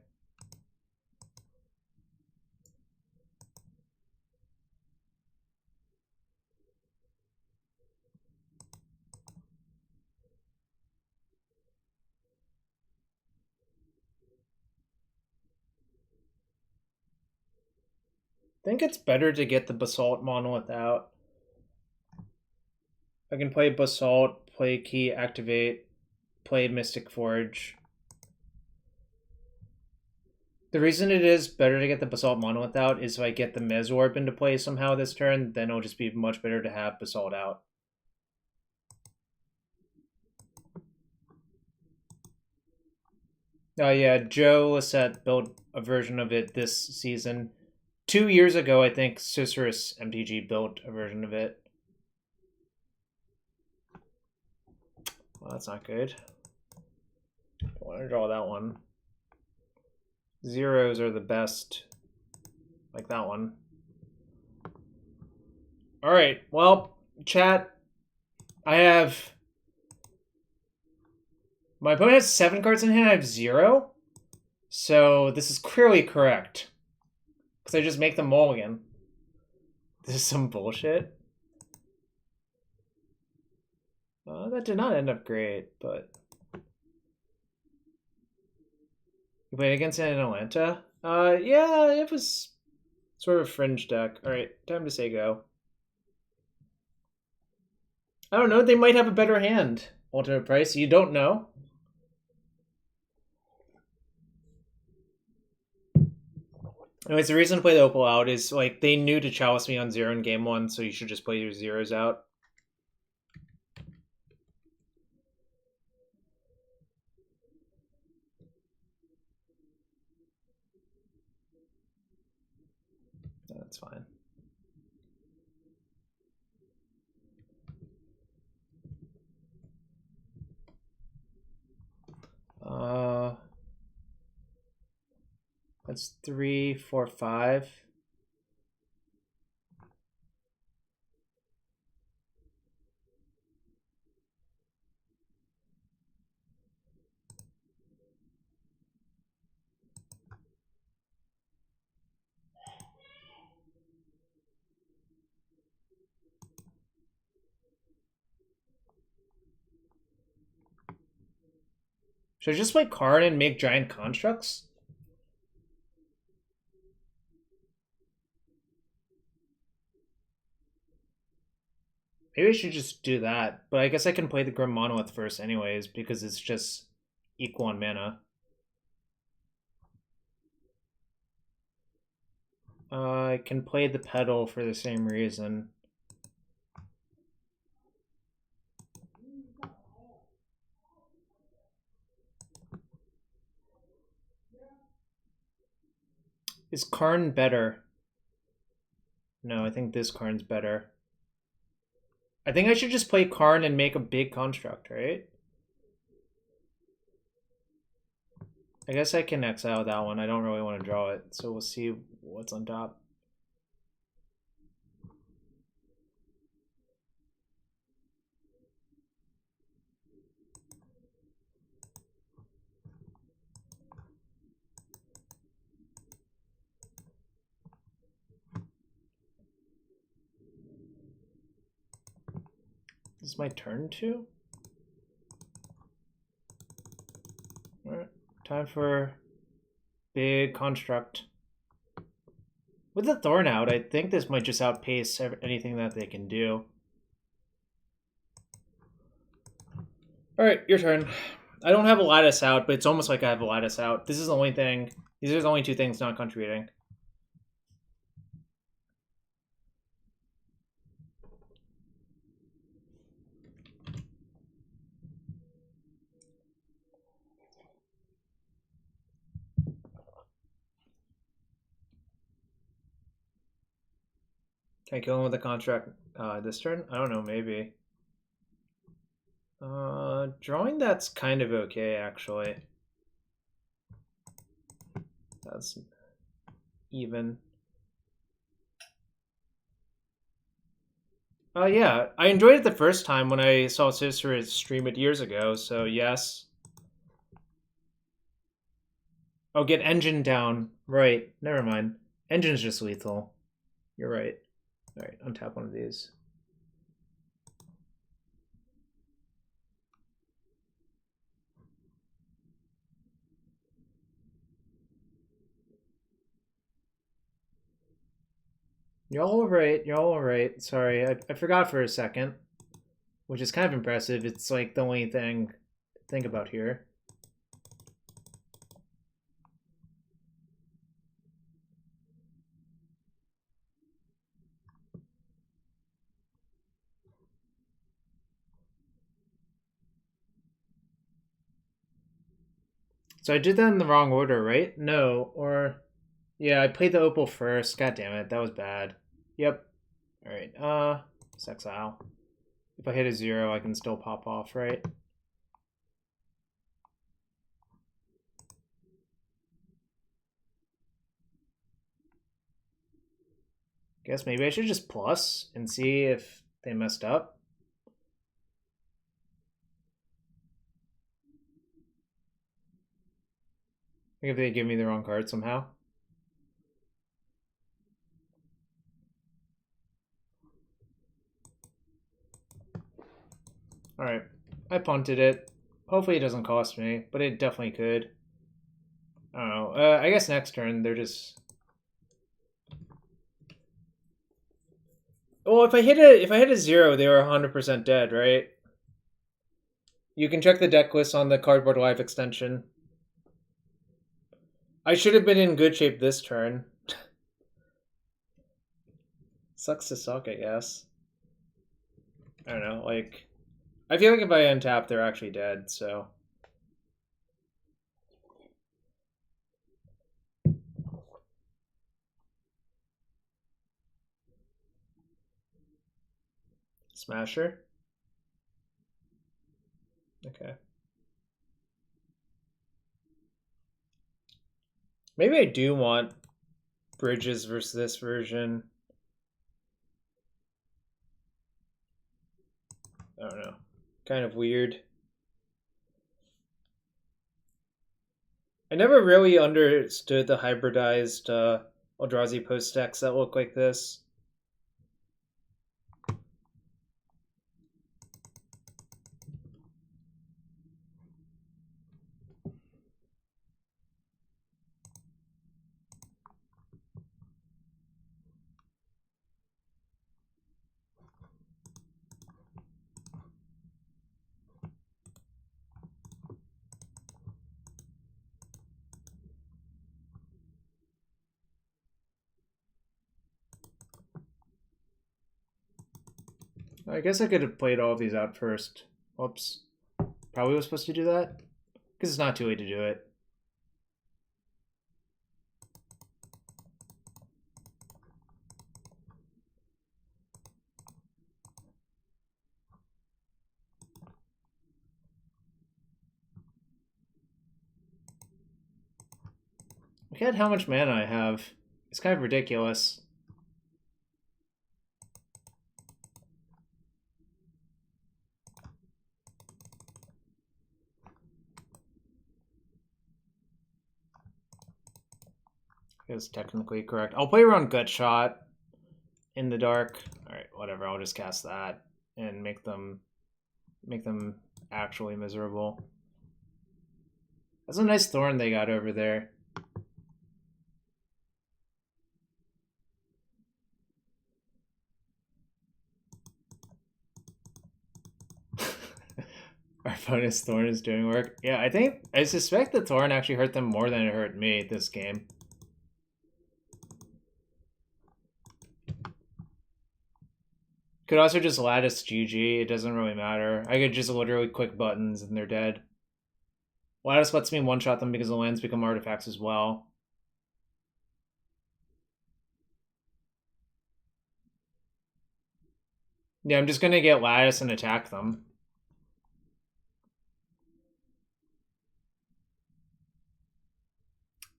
I think it's better to get the Basalt Monolith out. I can play Basalt, play Key, activate, play Mystic Forge. The reason it is better to get the Basalt Monolith out is if I get the Mez Orb into play somehow this turn, then it'll just be much better to have Basalt out. Oh yeah, Joe Lissette built a version of it this season. 2 years ago, I think Cicerus MTG built a version of it. Well, that's not good. Don't want to draw that one. Zeros are the best. Like that one. Alright, well, chat. My opponent has 7 cards in hand, I have 0. So this is clearly correct. Because I just make them mulligan. This is some bullshit. That did not end up great, but... You played against it in Atlanta? Yeah, it was sort of a fringe deck. Alright, time to say go. I don't know, they might have a better hand. Ultimate price, you don't know. Anyways, the reason to play the Opal out is, like, they knew to chalice me on 0 in game 1, so you should just play your zeros out. That's fine. That's 3, 4, 5. Should I just play Karn and make giant constructs? Maybe I should just do that, but I guess I can play the Grim Monolith first anyways, because it's just equal on mana. I can play the Petal for the same reason. Is Karn better? No, I think this Karn's better. I think I should just play Karn and make a big construct, right? I guess I can exile that one. I don't really want to draw it, so we'll see what's on top. This is my turn too? Alright, time for big construct. With the Thorn out, I think this might just outpace anything that they can do. Alright, your turn. I don't have a lattice out, but it's almost like I have a lattice out. This is the only thing. These are the only two things not contributing. Can I kill him with a construct this turn? I don't know, maybe. Drawing that's kind of okay, actually. That's even. Yeah, I enjoyed it the first time when I saw Sister stream it years ago, so yes. Oh, get engine down. Right, never mind. Engine's just lethal. You're right. Alright, untap one of these. You're all right, you're all right. Sorry, I forgot for a second. Which is kind of impressive. It's like the only thing to think about here. So I did that in the wrong order, right? No, or... Yeah, I played the Opal first. God damn it, that was bad. Yep. Alright, let's exile. If I hit a 0, I can still pop off, right? Guess maybe I should just plus and see if they messed up. I think if they give me the wrong card somehow. Alright, I punted it. Hopefully it doesn't cost me, but it definitely could. I don't know. I guess next turn they're just... Well, if I hit a 0, they were 100% dead, right? You can check the deck list on the Cardboard Live extension. I should have been in good shape this turn. Sucks to suck, I guess. I don't know, like... I feel like if I untap, they're actually dead, so... Smasher? Okay. Maybe I do want Bridges versus this version. I don't know. Kind of weird. I never really understood the hybridized Eldrazi post decks that look like this. I guess I could have played all of these out first. Whoops. Probably was supposed to do that. Because it's not too late to do it. Look at how much mana I have. It's kind of ridiculous. It's technically correct. I'll play around Gut Shot in the dark. Alright, whatever, I'll just cast that and make them actually miserable. That's a nice thorn they got over there. Our bonus thorn is doing work. Yeah, I suspect the thorn actually hurt them more than it hurt me this game. Could also just lattice GG, it doesn't really matter. I could just literally click buttons and they're dead. Lattice lets me one-shot them because the lands become artifacts as well. Yeah, I'm just gonna get Lattice and attack them.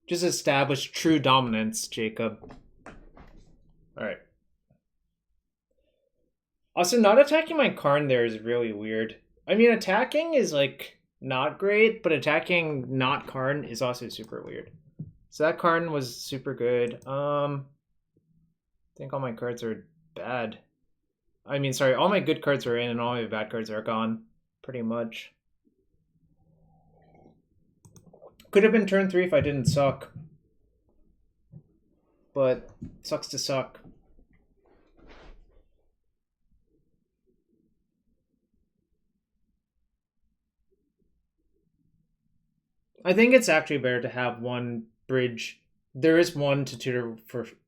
Just establish true dominance, Jacob. Alright. Also, not attacking my Karn there is really weird. I mean, attacking is, like, not great, but attacking not Karn is also super weird. So that Karn was super good. I think all my cards are bad. I mean, sorry, all my good cards are in and all my bad cards are gone, pretty much. Could have been turn 3 if I didn't suck. But sucks to suck. I think it's actually better to have one bridge. There is one to tutor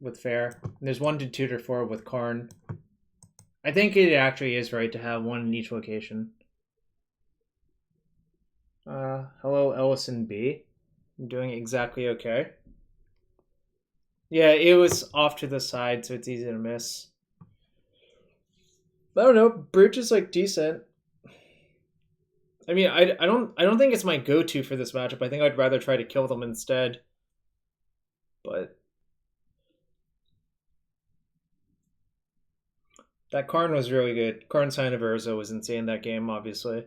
with Fair. There's one to tutor for with Karn. I think it actually is right to have one in each location. Hello, Ellison B. I'm doing exactly okay. Yeah, it was off to the side, so it's easy to miss. I don't know. Bridge is like decent. I mean, I don't think it's my go-to for this matchup. I think I'd rather try to kill them instead. But that Karn was really good. Karn Sign of Urza was insane that game, obviously.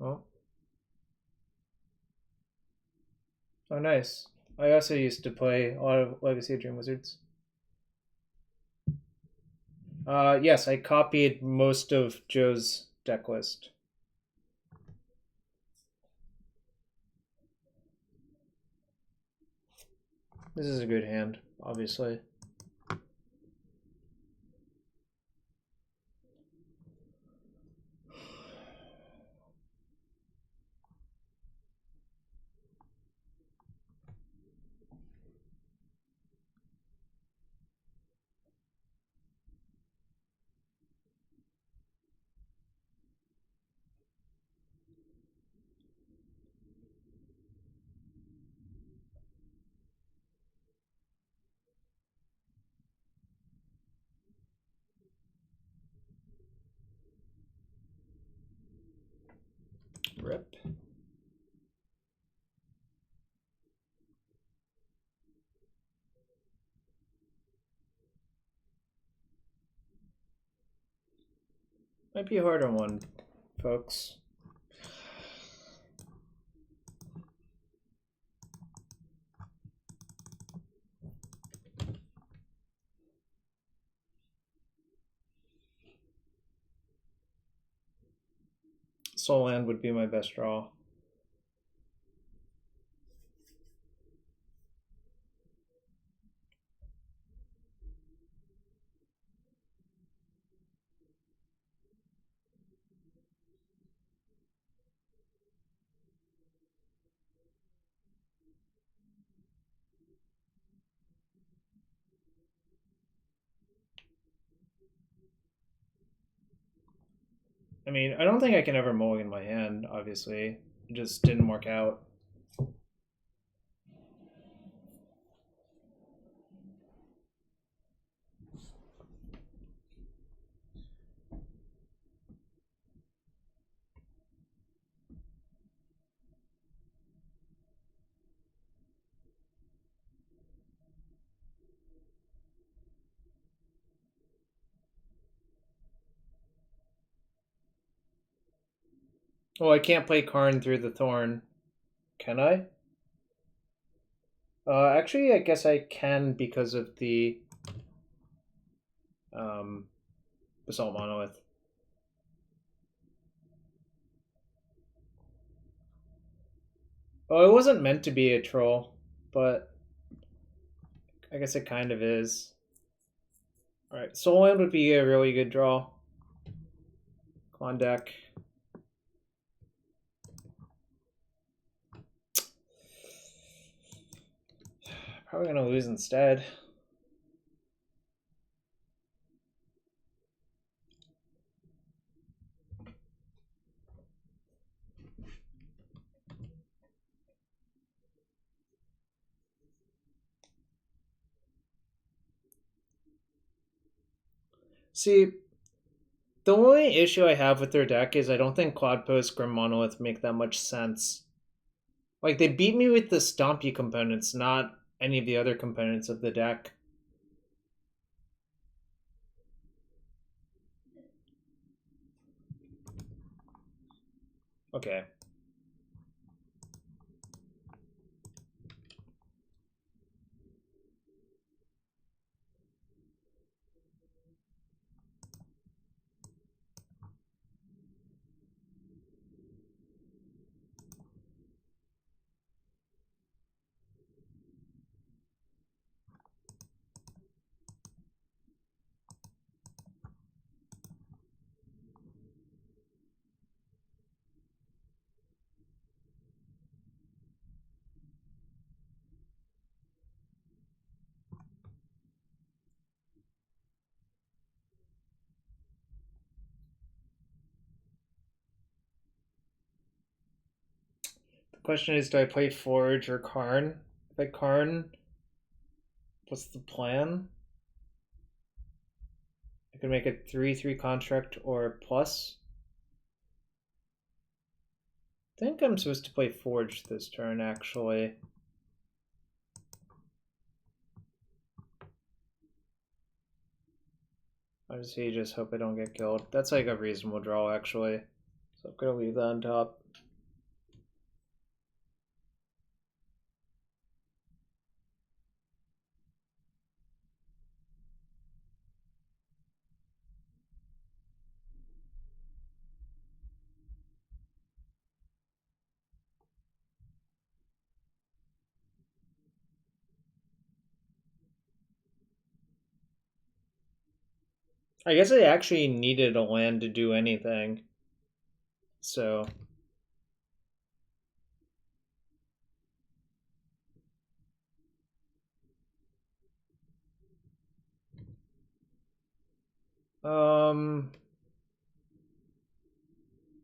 Oh. Oh, nice. I also used to play a lot of Legacy of Dream Wizards. Yes, I copied most of Joe's deck list. This is a good hand, obviously. Rip. Might be a harder one, folks. Soul Land would be my best draw. I mean, I don't think I can ever mulligan my hand, obviously. It just didn't work out. Oh, I can't play Karn through the Thorn. Can I? Actually, I guess I can because of the um, Basalt Monolith. Oh, it wasn't meant to be a troll, but I guess it kind of is. Alright, Soul Land would be a really good draw. Come on, deck. Probably gonna lose instead. See, the only issue I have with their deck is I don't think Cloudpost Grim Monolith make that much sense. Like, they beat me with the Stompy components, not any of the other components of the deck. Okay. The question is, do I play Forge or Karn? If I Karn, what's the plan? I could make a 3/3 construct or plus. I think I'm supposed to play Forge this turn, actually. Obviously, just hope I don't get killed. That's like a reasonable draw, actually. So I'm gonna leave that on top. I guess I actually needed a land to do anything. So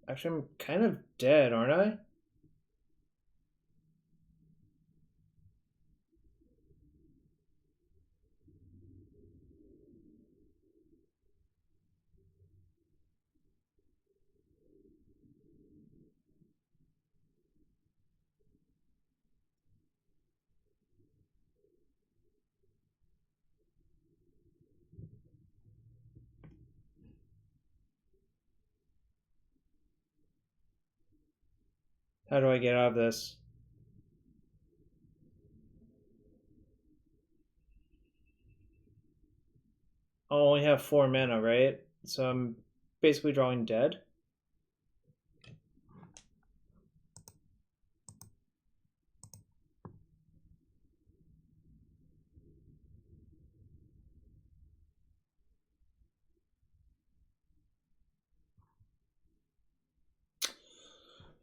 actually I'm kind of dead, aren't I? How do I get out of this? I only have 4 mana, right? So I'm basically drawing dead.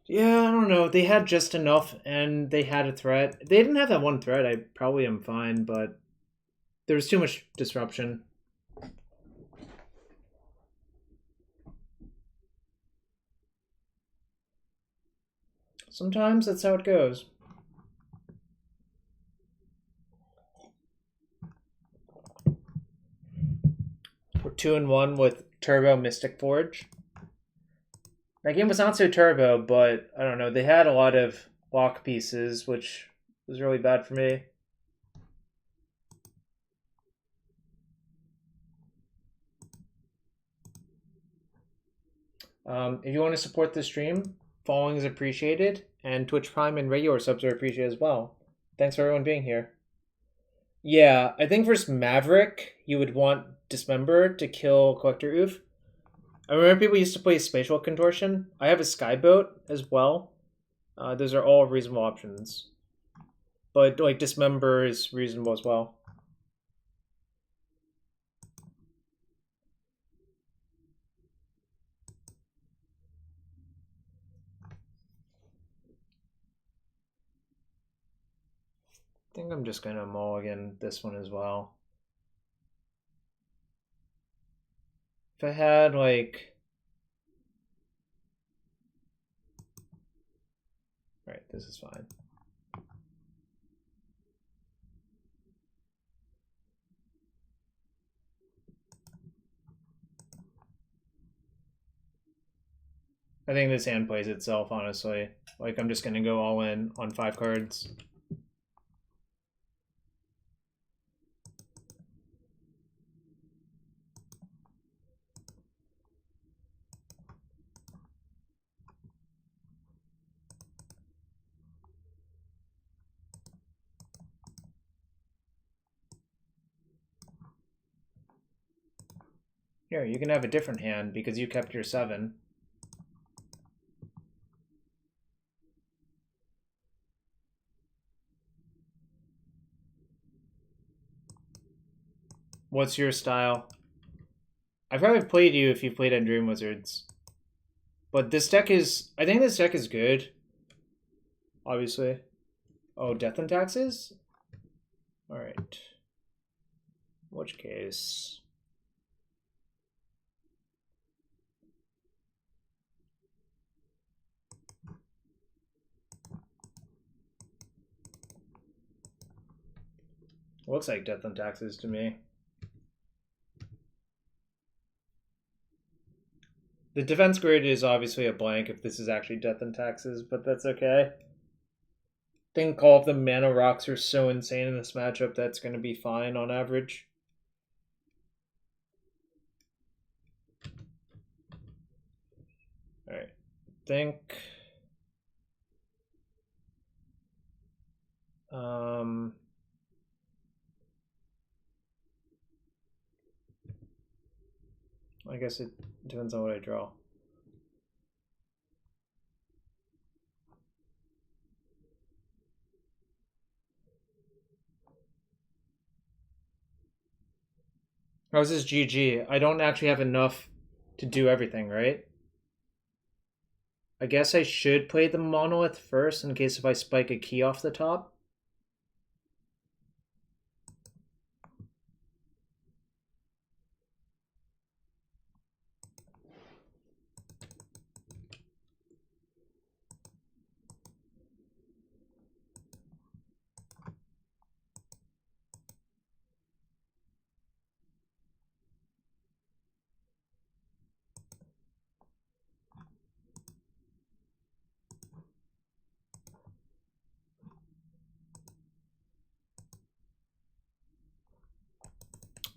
Yeah, I don't know. They had just enough and they had a threat. If they didn't have that one threat, I probably am fine, but there was too much disruption. Sometimes that's how it goes. We're 2-1 with Turbo Mystic Forge. That game was not so turbo, but I don't know. They had a lot of lock pieces, which was really bad for me. If you want to support the stream, following is appreciated, and Twitch Prime and regular subs are appreciated as well. Thanks for everyone being here. Yeah, I think versus Maverick, you would want Dismember to kill Collector Oof. I remember people used to play Spatial Contortion. I have a Skyboat as well. Those are all reasonable options. But like Dismember is reasonable as well. I think I'm just gonna mulligan this one as well. If I had like... Alright, this is fine. I think this hand plays itself, honestly. Like, I'm just gonna go all in on 5 cards. Here, you can have a different hand because you kept your 7. What's your style? I've probably played you if you've played on Dream Wizards. But this deck is... I think this deck is good. Obviously. Oh, Death and Taxes? Alright. In which case... Looks like Death and Taxes to me. The defense grid is obviously a blank if this is actually Death and Taxes, but that's okay. I think all of the mana rocks are so insane in this matchup that's going to be fine on average. Alright. Think... I guess it depends on what I draw. How's this GG? I don't actually have enough to do everything, right? I guess I should play the Monolith first in case if I spike a key off the top.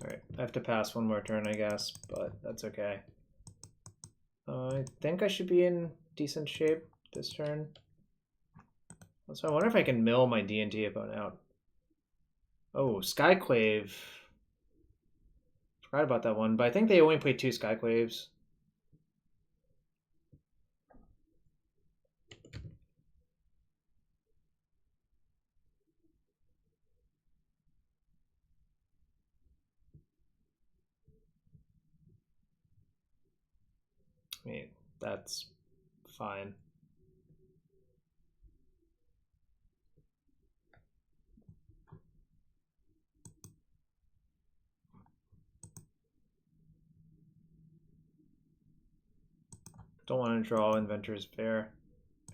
Alright, I have to pass one more turn, I guess, but that's okay. I think I should be in decent shape this turn. So I wonder if I can mill my D&D opponent out. Oh, Skyclave. Forgot about that one, but I think they only play 2 Skyclaves. I mean, that's fine. Don't want to draw Inventor's Fair.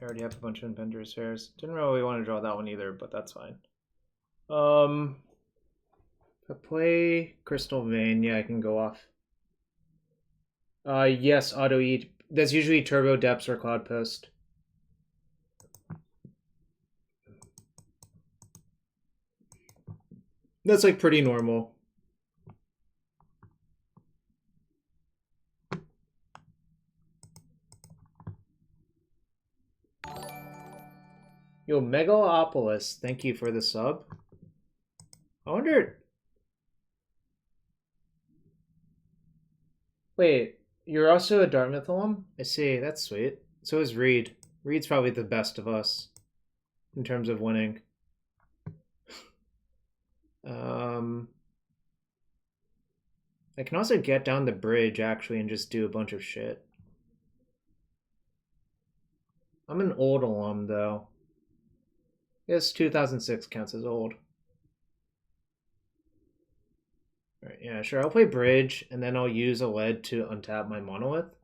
I already have a bunch of Inventor's Fairs. Didn't really want to draw that one either, but that's fine. If I play Crystal Vein, yeah, I can go off. Yes, auto eat. That's usually Turbo Depths or Cloud Post. That's like pretty normal. Ooh, Megalopolis. Thank you for the sub. I wonder... Wait, you're also a Dartmouth alum? I see, that's sweet. So is Reed. Reed's probably the best of us in terms of winning. I can also get down the bridge, actually, and just do a bunch of shit. I'm an old alum, though. Yes, 2006 counts as old. All right, yeah, sure. I'll play bridge, and then I'll use a lead to untap my monolith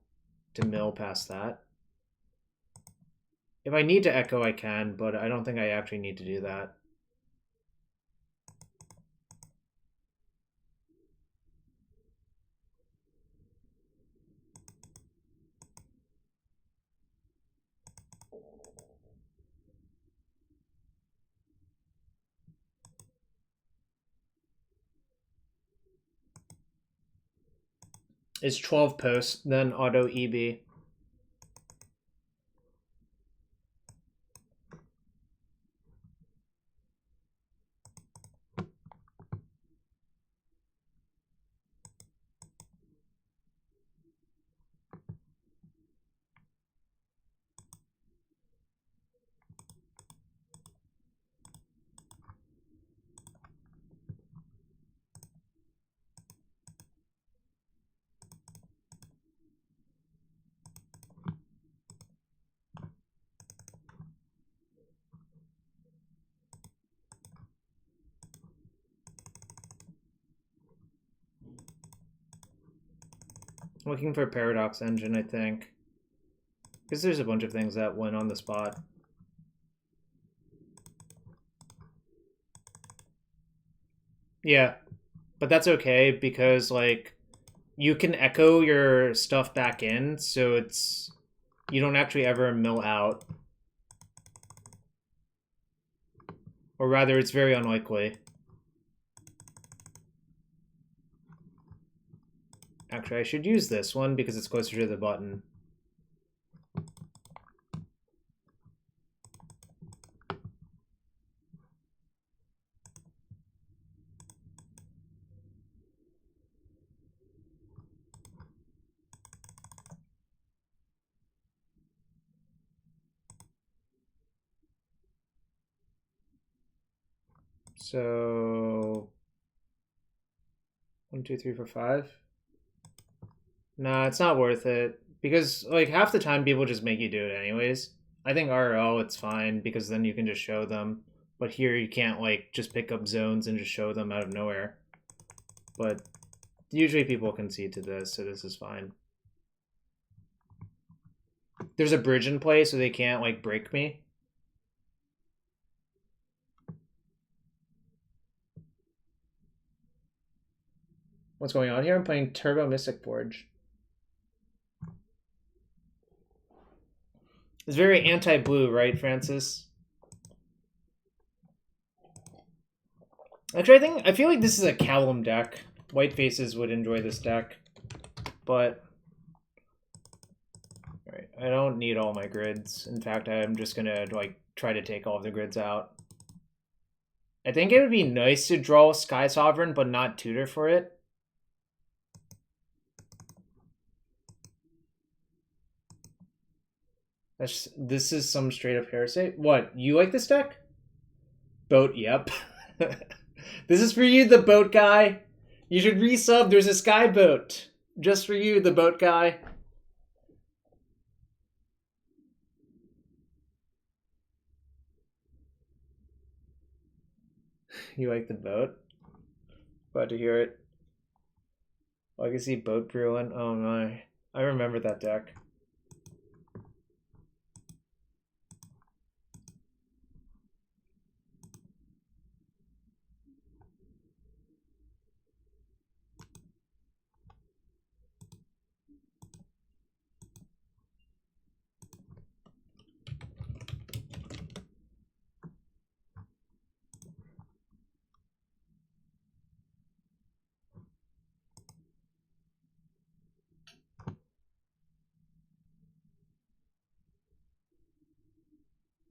to mill past that. If I need to echo, I can, but I don't think I actually need to do that. It's 12 posts, then auto EB. Looking for Paradox Engine, I think. Because there's a bunch of things that went on the spot. Yeah, but that's okay because, like, you can echo your stuff back in, so it's... You don't actually ever mill out. Or rather, it's very unlikely. Actually, I should use this one because it's closer to the button. So... 1, 2, 3, 4, 5. Nah, it's not worth it. Because, like, half the time people just make you do it anyways. I think RL, it's fine, because then you can just show them. But here you can't, like, just pick up zones and just show them out of nowhere. But usually people concede to this, so this is fine. There's a bridge in play, so they can't, like, break me. What's going on here? I'm playing Turbo Mystic Forge. It's very anti-blue, right, Francis? Actually, I feel like this is a Callum deck. White faces would enjoy this deck, but all right, I don't need all my grids. In fact, I'm just gonna like try to take all of the grids out. I think it would be nice to draw Sky Sovereign, but not tutor for it. This is some straight up heresy. What, you like this deck? Boat, yep. This is for you, the boat guy. You should resub. There's a sky boat. Just for you, the boat guy. You like the boat? Glad to hear it. Legacy Boat Brewing. Oh my. I remember that deck.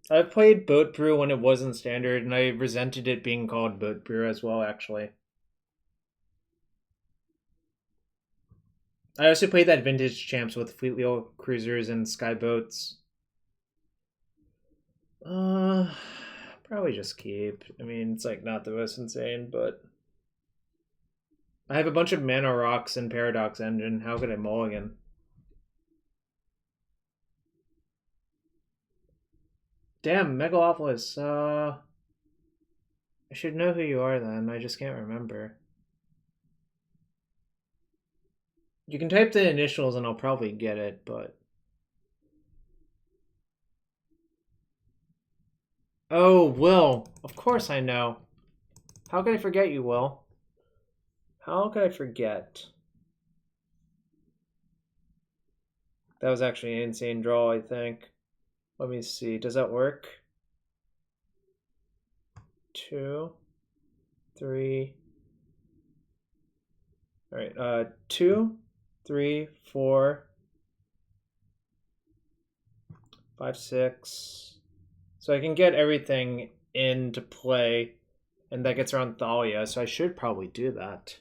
I've played Boat Brew when it wasn't standard, and I resented it being called Boat Brew as well, actually. I also played that Vintage Champs with Fleet Wheel Cruisers and Skyboats. Probably just keep. I mean, it's like not the most insane, but I have a bunch of Mana Rocks and Paradox Engine. How could I mulligan? Damn, Megalopolis. I should know who you are then. I just can't remember. You can type the initials and I'll probably get it, but. Oh, Will. Of course I know. How could I forget you, Will? How could I forget? That was actually an insane draw, I think. Let me see. Does that work? 2, 3. All right. 2, 3, 4, 5, 6. So I can get everything into play, and that gets around Thalia, so I should probably do that.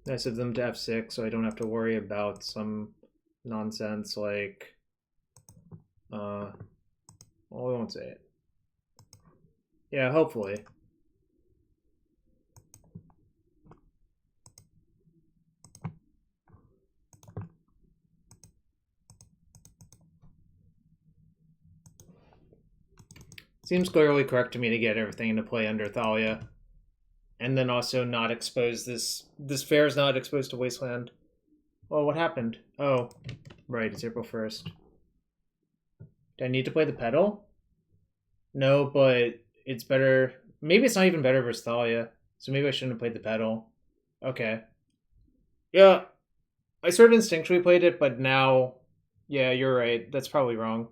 Nice of them to f6, so I don't have to worry about some nonsense like well, I won't say it. Yeah, hopefully. Seems clearly correct to me to get everything into play under Thalia. And then also not expose this fair is not exposed to Wasteland. Oh, what happened? Oh, right, it's April 1st. Do I need to play the Petal? No, but it's better. Maybe it's not even better versus Thalia. So maybe I shouldn't have played the Petal. Okay. Yeah, I sort of instinctually played it, but now, yeah, you're right. That's probably wrong.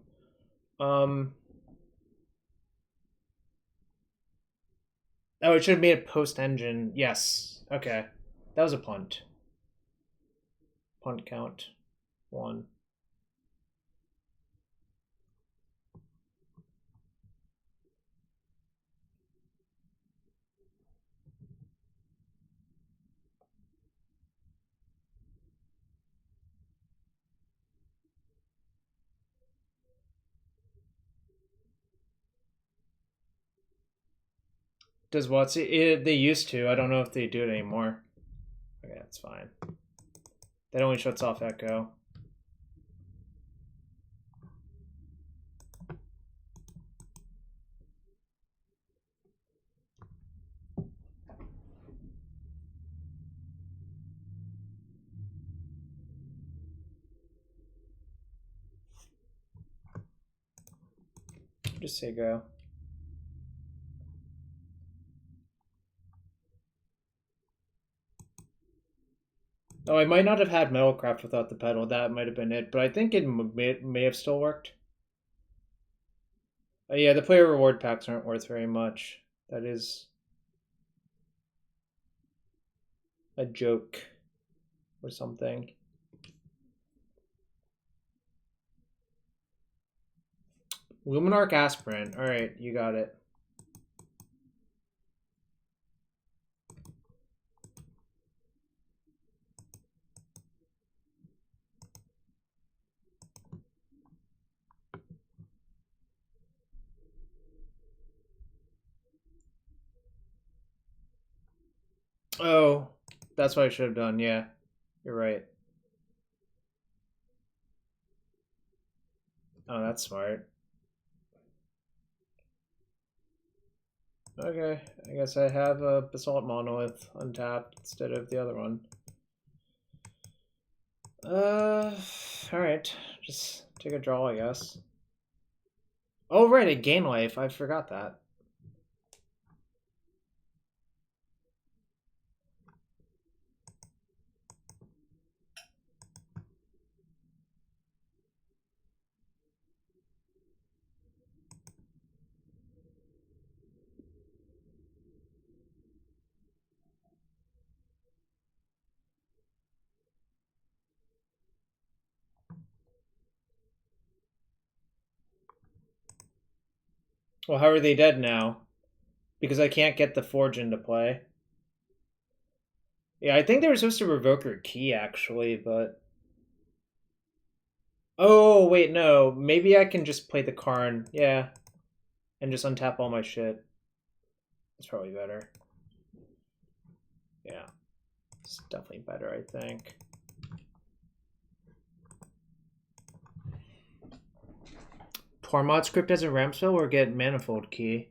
Oh, it should have made a post engine. Yes. Okay. That was a punt. Punt count. 1. Does WotC? They used to. I don't know if they do it anymore. Okay, that's fine. That only shuts off Echo. Just say go. Oh, I might not have had Metalcraft without the pedal. That might have been it, but I think it may have still worked. Yeah, the player reward packs aren't worth very much. That is a joke or something. Luminarch Aspirant. All right, you got it. Oh, that's what I should have done. Yeah, you're right. Oh, that's smart. Okay, I guess I have a Basalt Monolith untapped instead of the other one. Alright. Just take a draw, I guess. Oh, right, I gain life. I forgot that. Well, how are they dead now? Because I can't get the Forge into play. Yeah, I think they were supposed to revoke her key, actually, but... Oh, wait, no. Maybe I can just play the Karn. Yeah. And just untap all my shit. That's probably better. Yeah. It's definitely better, I think. Tormod script as a ramp spell or get Manifold Key?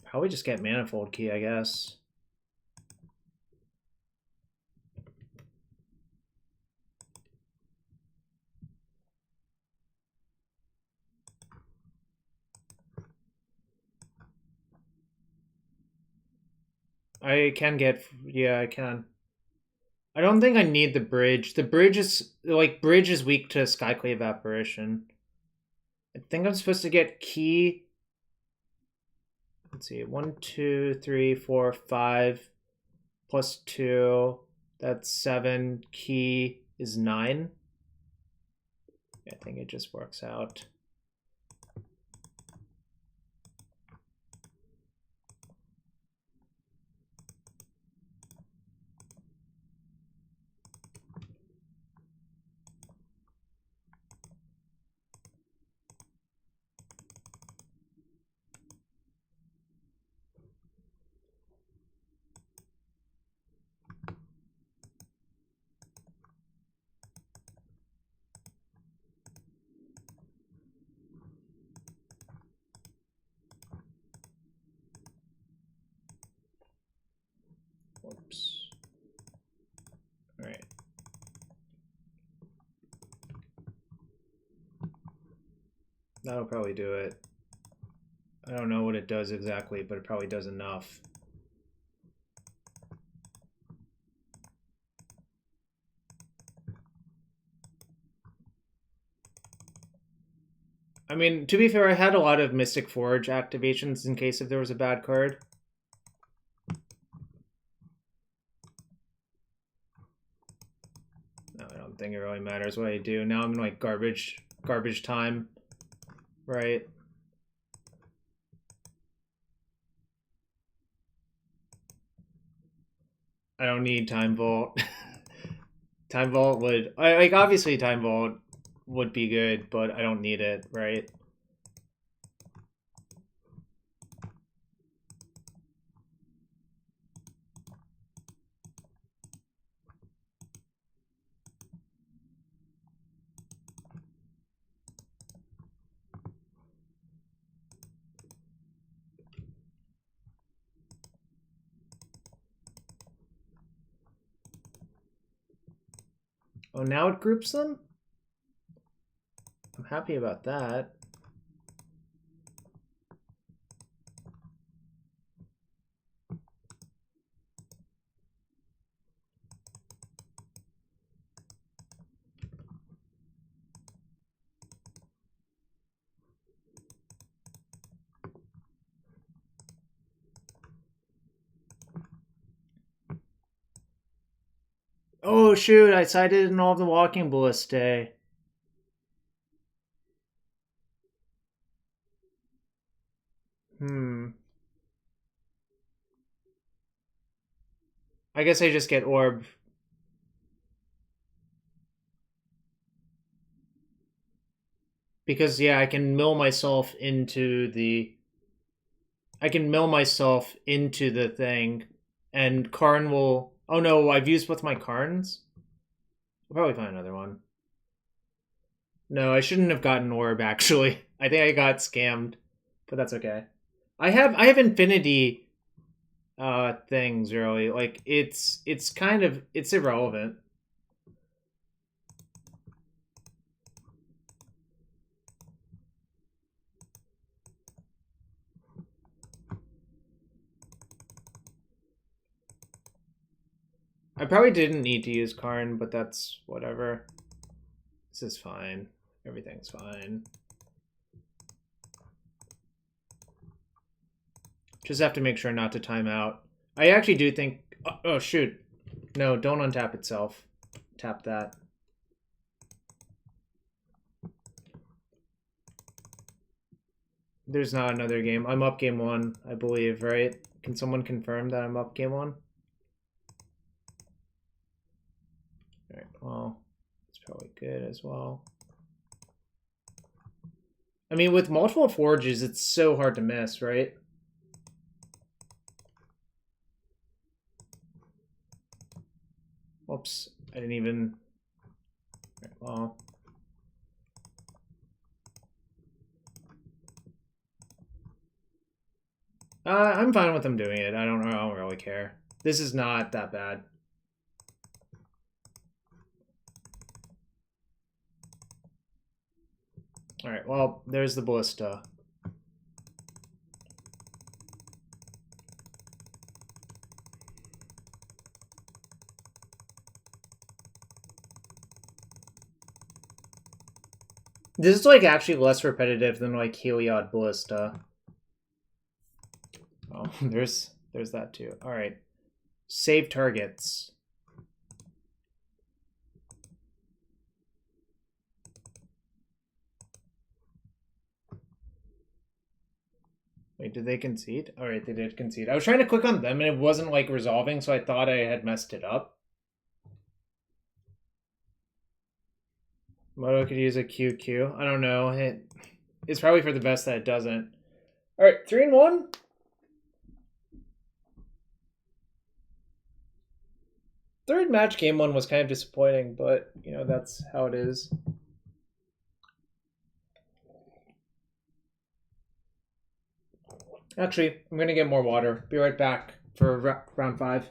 Probably just get Manifold Key, I guess. I can get... Yeah, I can. I don't think I need the bridge. The bridge is... Like, bridge is weak to Skyclave Apparition. I think I'm supposed to get key... Let's see. 1, 2, 3, 4, 5. Plus 2. That's 7. Key is 9. I think it just works out. Whoops. All right. That'll probably do it. I don't know what it does exactly, but it probably does enough. I mean, to be fair, I had a lot of Mystic Forge activations in case if there was a bad card. No, I don't think it really matters what I do. Now I'm in like garbage time, right? I don't need Time Vault. Time Vault would... like, obviously Time Vault would be good, but I don't need it, right? Oh, now it groups them? I'm happy about that. Oh, shoot, I cited in all of the Walking Ballista. I guess I just get Orb. Because, yeah, I can mill myself into the... I can mill myself into the thing, and Karn will... Oh no, I've used both my Karns? I'll probably find another one. No, I shouldn't have gotten Orb, actually. I think I got scammed, but that's okay. I have infinity things, really. Like, it's kind of... It's irrelevant. I probably didn't need to use Karn, but that's whatever. This is fine. Everything's fine. Just have to make sure not to time out. I actually do think... Oh, shoot. No, don't untap itself. Tap that. There's not another game. I'm up game 1, I believe, right? Can someone confirm that I'm up game 1? Alright, well, it's probably good as well. I mean, with multiple forges, it's so hard to miss, right? Whoops, I didn't even... Alright, well... I'm fine with them doing it. I don't really care. This is not that bad. Alright, well, there's the Ballista. This is, like, actually less repetitive than, like, Heliod Ballista. Oh, there's that too. Alright. Save targets. Wait, did they concede? Alright, they did concede. I was trying to click on them and it wasn't, like, resolving, so I thought I had messed it up. Moto could use a QQ. I don't know. It's probably for the best that it doesn't. Alright, 3-1. Third match, game 1 was kind of disappointing, but, you know, that's how it is. Actually, I'm going to get more water. Be right back for round 5.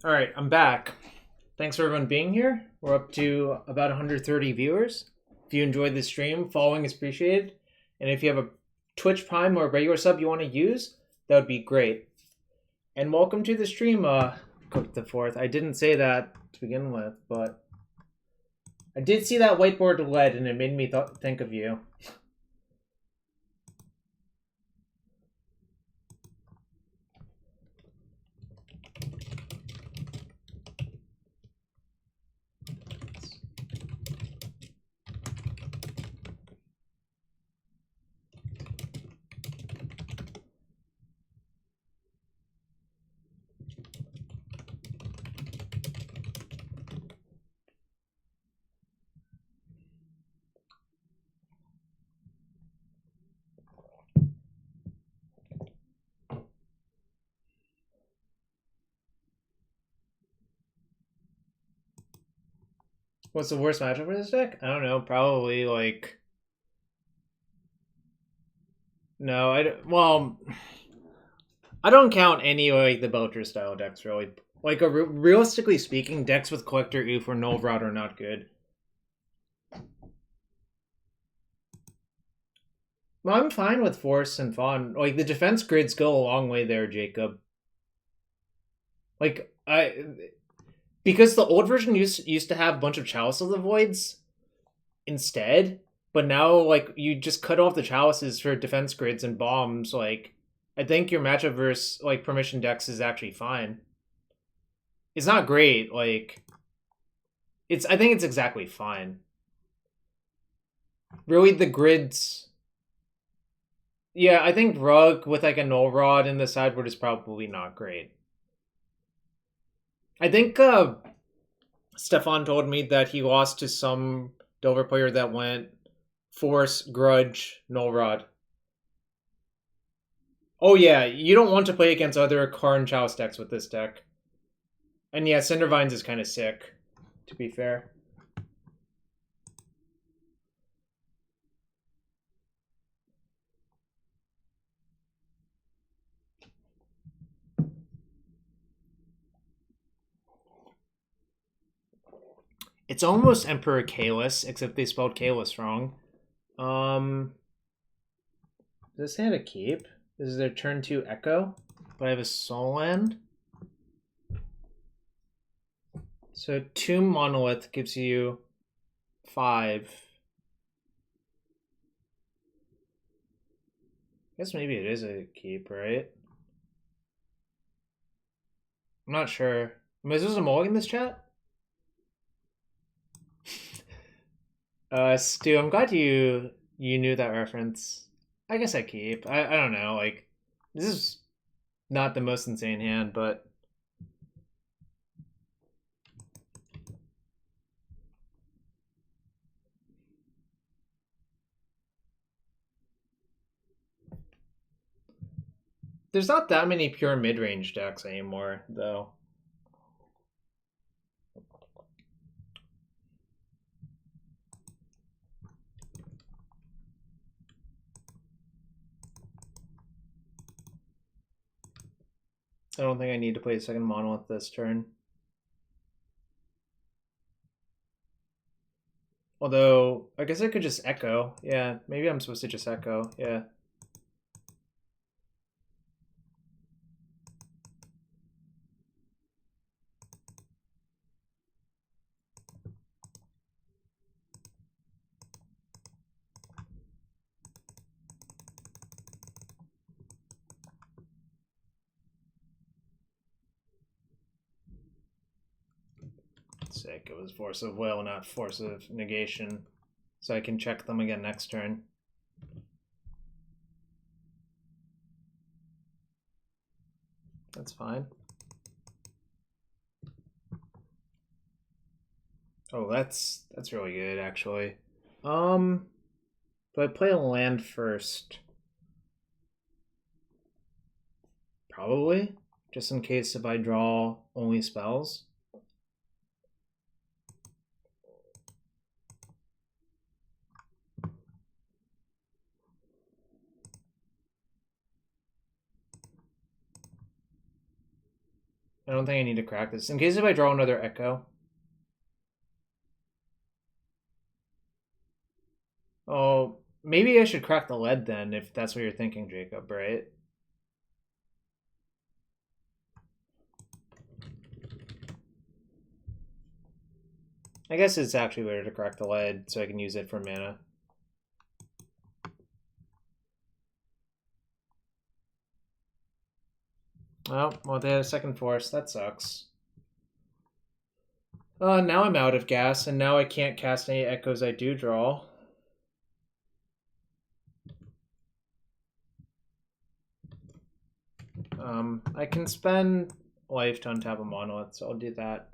All right, I'm back. Thanks for everyone being here. We're up to about 130 viewers. If you enjoyed the stream, following is appreciated. And if you have a Twitch Prime or a regular sub you want to use, that would be great. And welcome to the stream, Cook the Fourth. I didn't say that to begin with, but I did see that whiteboard LED and it made me think of you. What's the worst matchup for this deck? I don't know. Probably like... No, I don't count any like the Belcher style decks really. Like realistically speaking, decks with Collector Oof or Null Rod are not good. Well, I'm fine with Force and Fawn. Like the defense grids go a long way there, Jacob. Like because the old version used to have a bunch of Chalice of the Voids instead, but now like you just cut off the chalices for defense grids and bombs. Like I think your matchup versus like permission decks is actually fine. It's not great, like I think it's exactly fine. Really the grids. Yeah, I think Rug with like a Null Rod in the sideboard is probably not great. I think Stefan told me that he lost to some Delver player that went Force, Grudge, Null Rod. Oh yeah, you don't want to play against other Karn Chalice decks with this deck. And yeah, Cindervines is kind of sick, to be fair. It's almost Emperor Kalis, except they spelled Kalis wrong. Does this have a keep? This is their turn 2 Echo, but I have a Soul Land. So 2 Monolith gives you 5. I guess maybe it is a keep, right? I'm not sure. Am I supposed to mulligan this chat? Stu, I'm glad you knew that reference. I guess I keep. I don't know. Like, this is not the most insane hand, but there's not that many pure mid-range decks anymore, though. I don't think I need to play a second Monolith this turn. Although, I guess I could just Echo. Yeah, maybe I'm supposed to just Echo. Yeah. Sick. It was Force of Will, not Force of Negation. So I can check them again next turn. That's fine. Oh, that's really good, actually. Do I play a land first? Probably. Just in case if I draw only spells. I don't think I need to crack this. In case if I draw another Echo. Oh, maybe I should crack the lead then, if that's what you're thinking, Jacob, right? I guess it's actually better to crack the lead so I can use it for mana. Oh, well, they had a second Force. That sucks. Now I'm out of gas, and now I can't cast any Echoes I do draw. I can spend life to untap a Monolith, so I'll do that.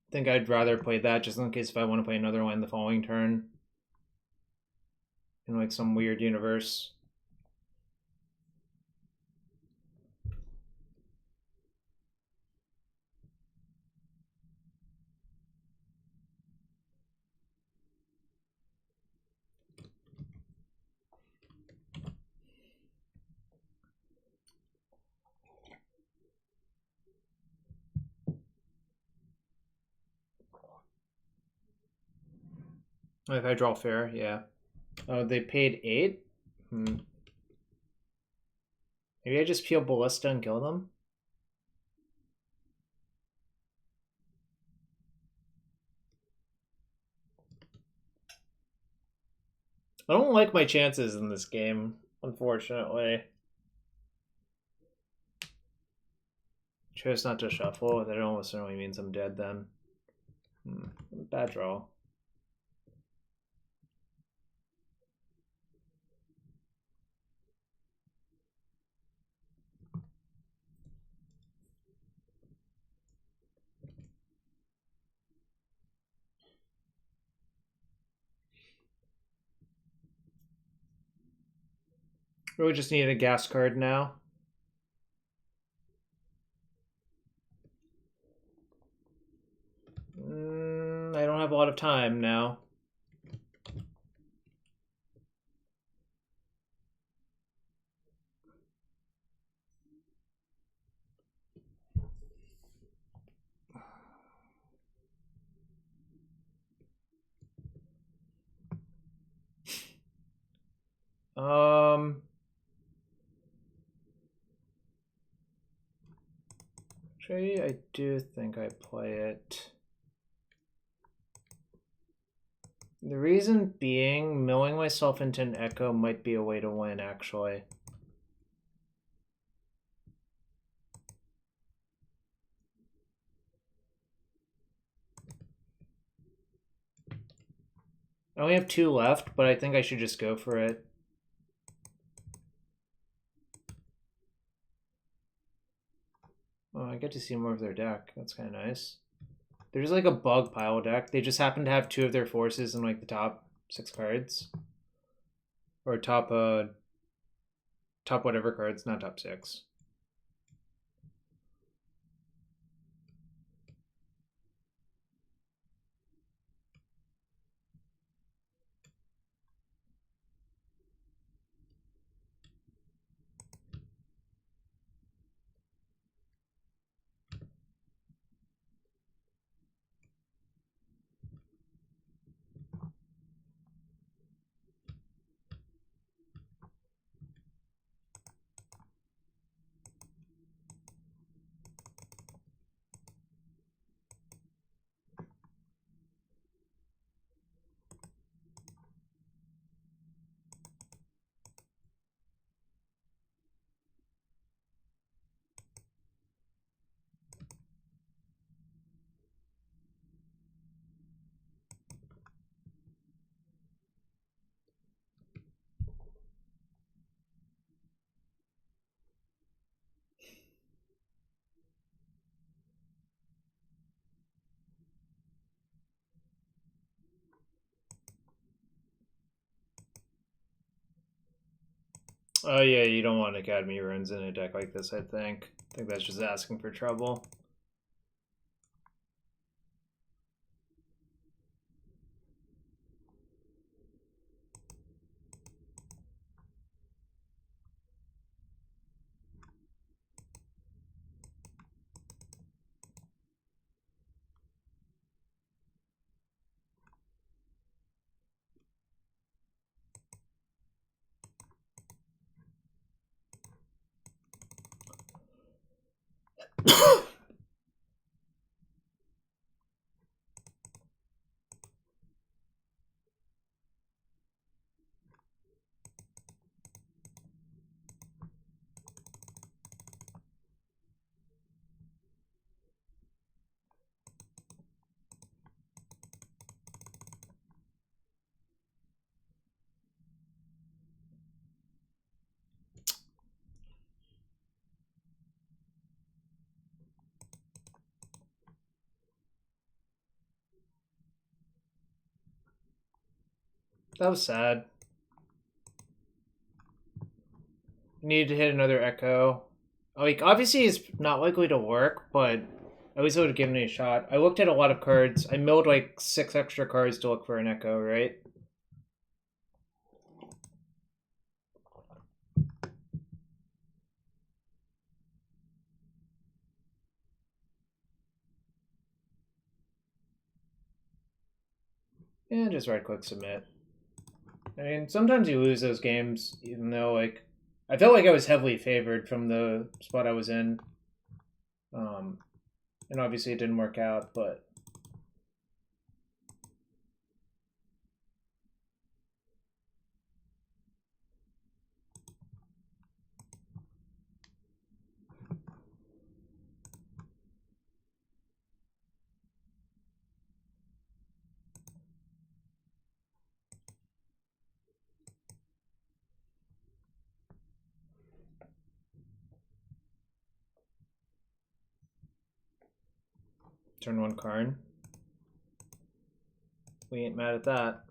I think I'd rather play that just in case if I want to play another one the following turn. In like some weird universe. If I draw fair, yeah. Oh, they paid 8? Maybe I just peel Ballista and kill them? I don't like my chances in this game, unfortunately. Chose not to shuffle. That almost certainly means I'm dead then. Bad draw. Really just need a gas card now. I don't have a lot of time now. Actually, I do think I play it. The reason being, milling myself into an echo might be a way to win, actually. I only have 2 left, but I think I should just go for it. Oh, I get to see more of their deck. That's kind of nice. There's like a bug pile deck. They just happen to have 2 of their forces in like the top 6 cards. Or top whatever cards, not top 6. Oh yeah, you don't want Academy runes in a deck like this, I think. I think that's just asking for trouble. That was sad. Needed to hit another echo. Like, obviously it's not likely to work, but at least I would have given it a shot. I looked at a lot of cards. I milled like 6 extra cards to look for an echo, right? And just right click submit. I mean, sometimes you lose those games, even though, like, I felt like I was heavily favored from the spot I was in. And obviously it didn't work out, but Turn 1 Karn. We ain't mad at that.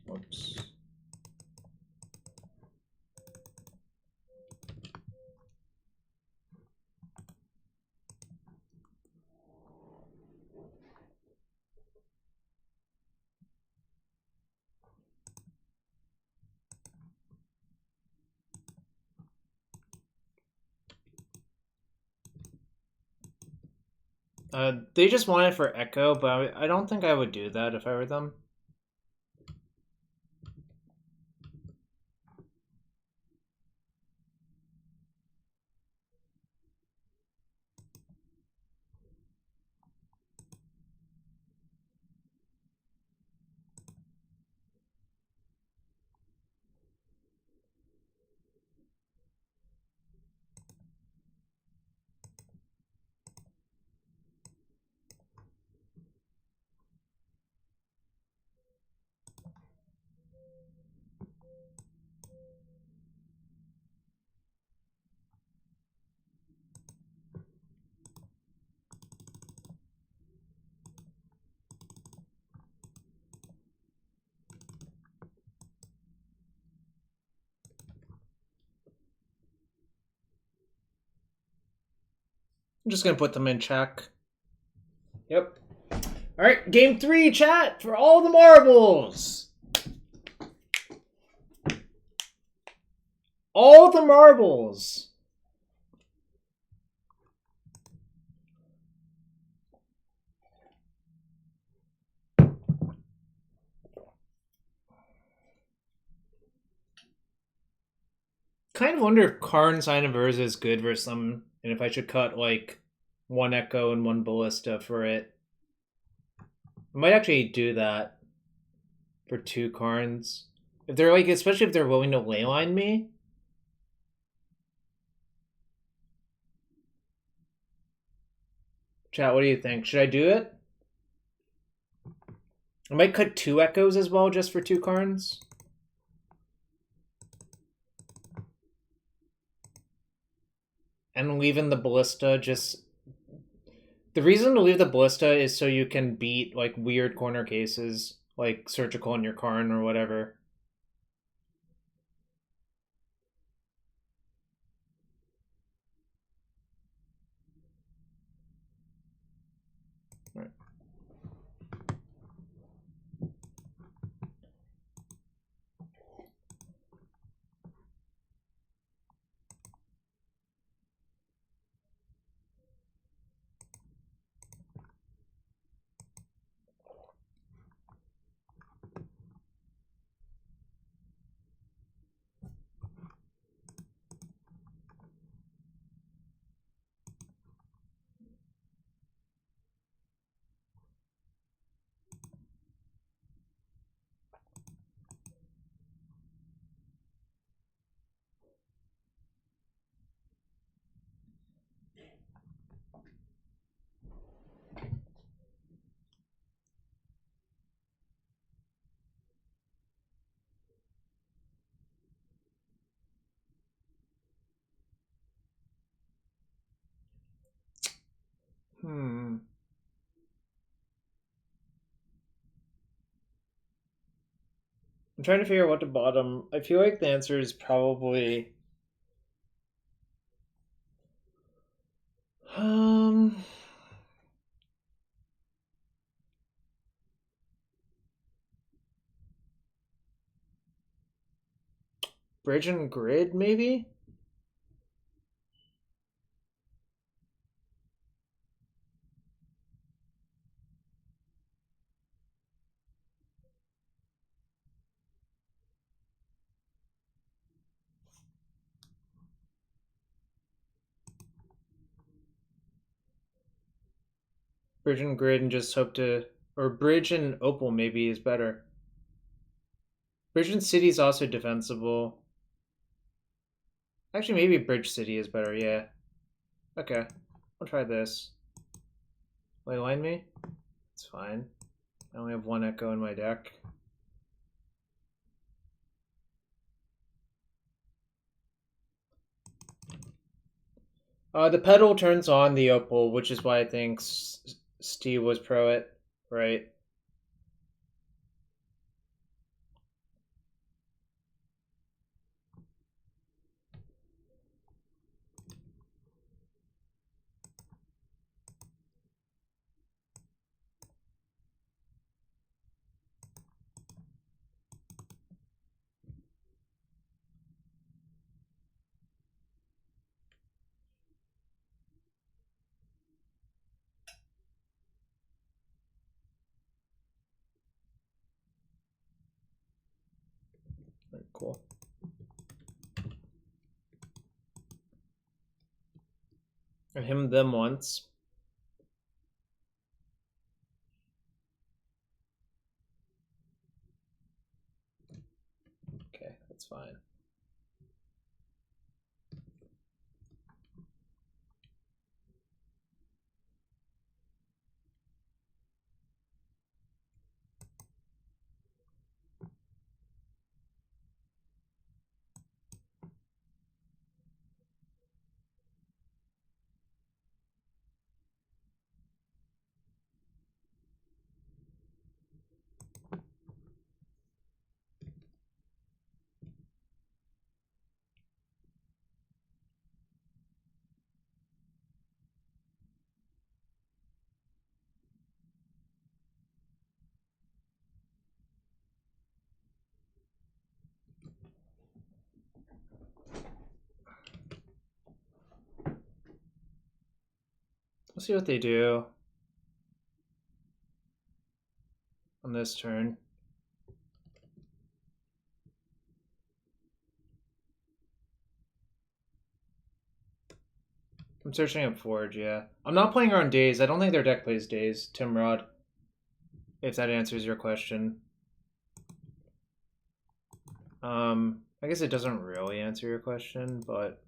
Whoops. They just want it for Echo, but I don't think I would do that if I were them. I'm just gonna put them in check. Yep. Alright, game 3, chat, for all the marbles! All the marbles! Kind of wonder if Karn Sign of Urza is good versus them, and if I should cut like 1 Echo and 1 Ballista for it. I might actually do that for 2 Karns. If they're like, especially if they're willing to leyline me. Chat, what do you think? Should I do it? I might cut 2 Echoes as well just for 2 Karns. And leaving the Ballista just... The reason to leave the Ballista is so you can beat like weird corner cases, like Surgical in your Karn or whatever. Right. I'm trying to figure out what to bottom. I feel like the answer is probably... Bridge and Grid, maybe? Bridge and grid and just hope to... Or bridge and opal maybe is better. Bridge and city is also defensible. Actually, maybe bridge city is better, yeah. Okay, I'll try this. Will they line me? It's fine. I only have one echo in my deck. The petal turns on the opal, which is why I think Steve was pro it, right? Very cool. I him them once. Okay, that's fine. Let's see what they do on this turn. I'm searching up Forge, yeah. I'm not playing around Daze. I don't think their deck plays Daze, Timrod. If that answers your question. I guess it doesn't really answer your question, but...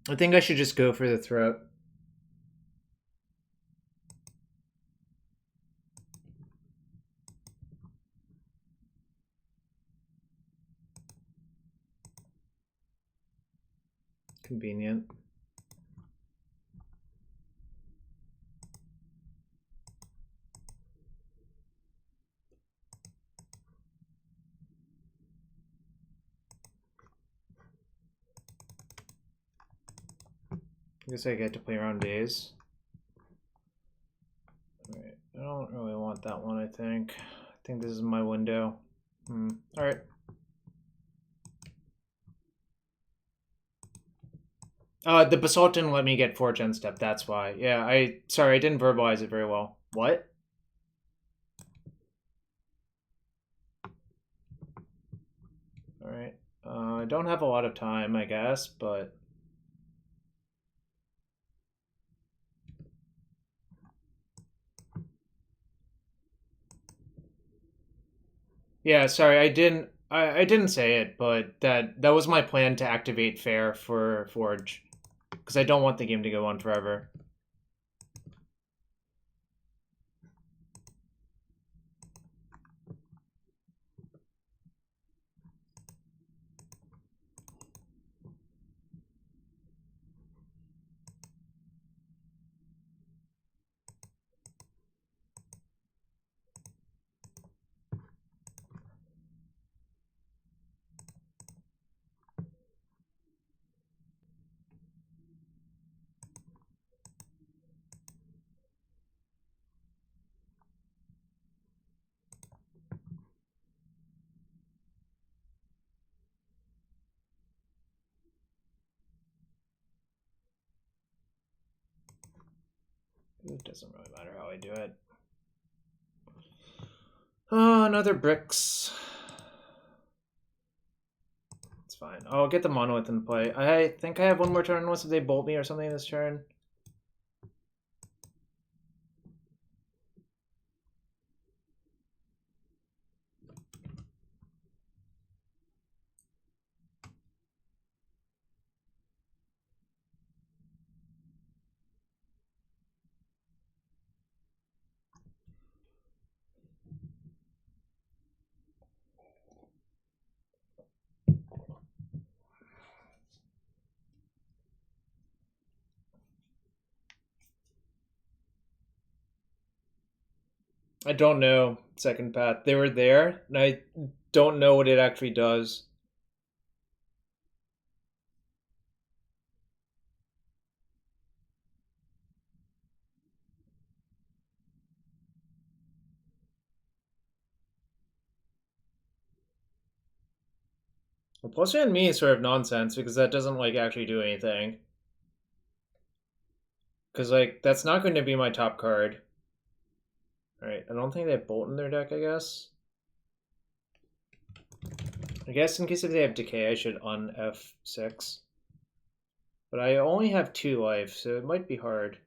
I think I should just go for the throat. Convenient. I guess I get to play around Daze. Alright, I don't really want that one, I think. I think this is my window. Alright. The Basalt didn't let me get Forge end step, that's why. Yeah, sorry, I didn't verbalize it very well. What? Alright. I don't have a lot of time, I guess, but... Yeah, sorry, I didn't say it, but that was my plan to activate Fair for Forge. Because I don't want the game to go on forever. It doesn't really matter how I do it. Oh, another bricks. It's fine. I'll get the Monolith in play. I think I have one more turn unless if they bolt me or something this turn. I don't know second path. They were there, and I don't know what it actually does. Well, plus and me is sort of nonsense because that doesn't like actually do anything. Because like that's not going to be my top card. Alright, I don't think they have Bolt in their deck, I guess. I guess in case if they have Decay, I should un-F6. But I only have 2 life, so it might be hard.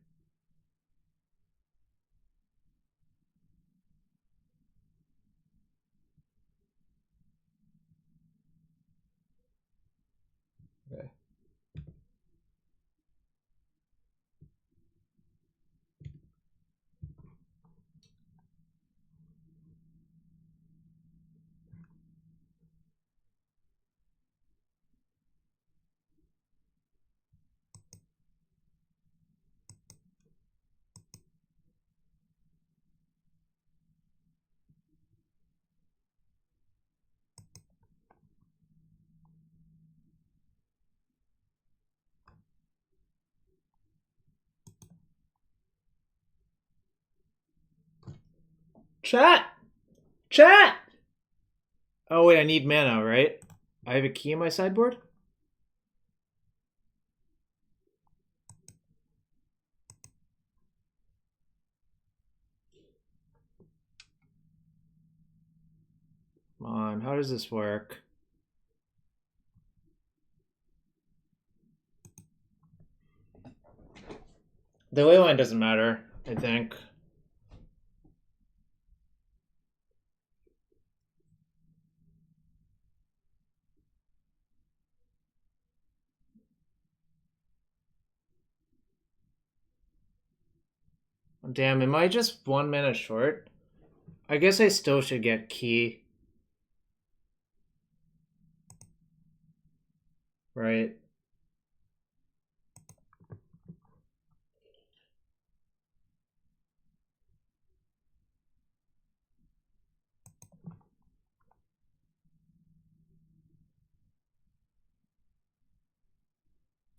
Okay. Chat! Chat! Oh wait, I need mana, right? I have a key in my sideboard? Come on, how does this work? The ley line doesn't matter, I think. Damn, am I just 1 mana short? I guess I still should get key. Right.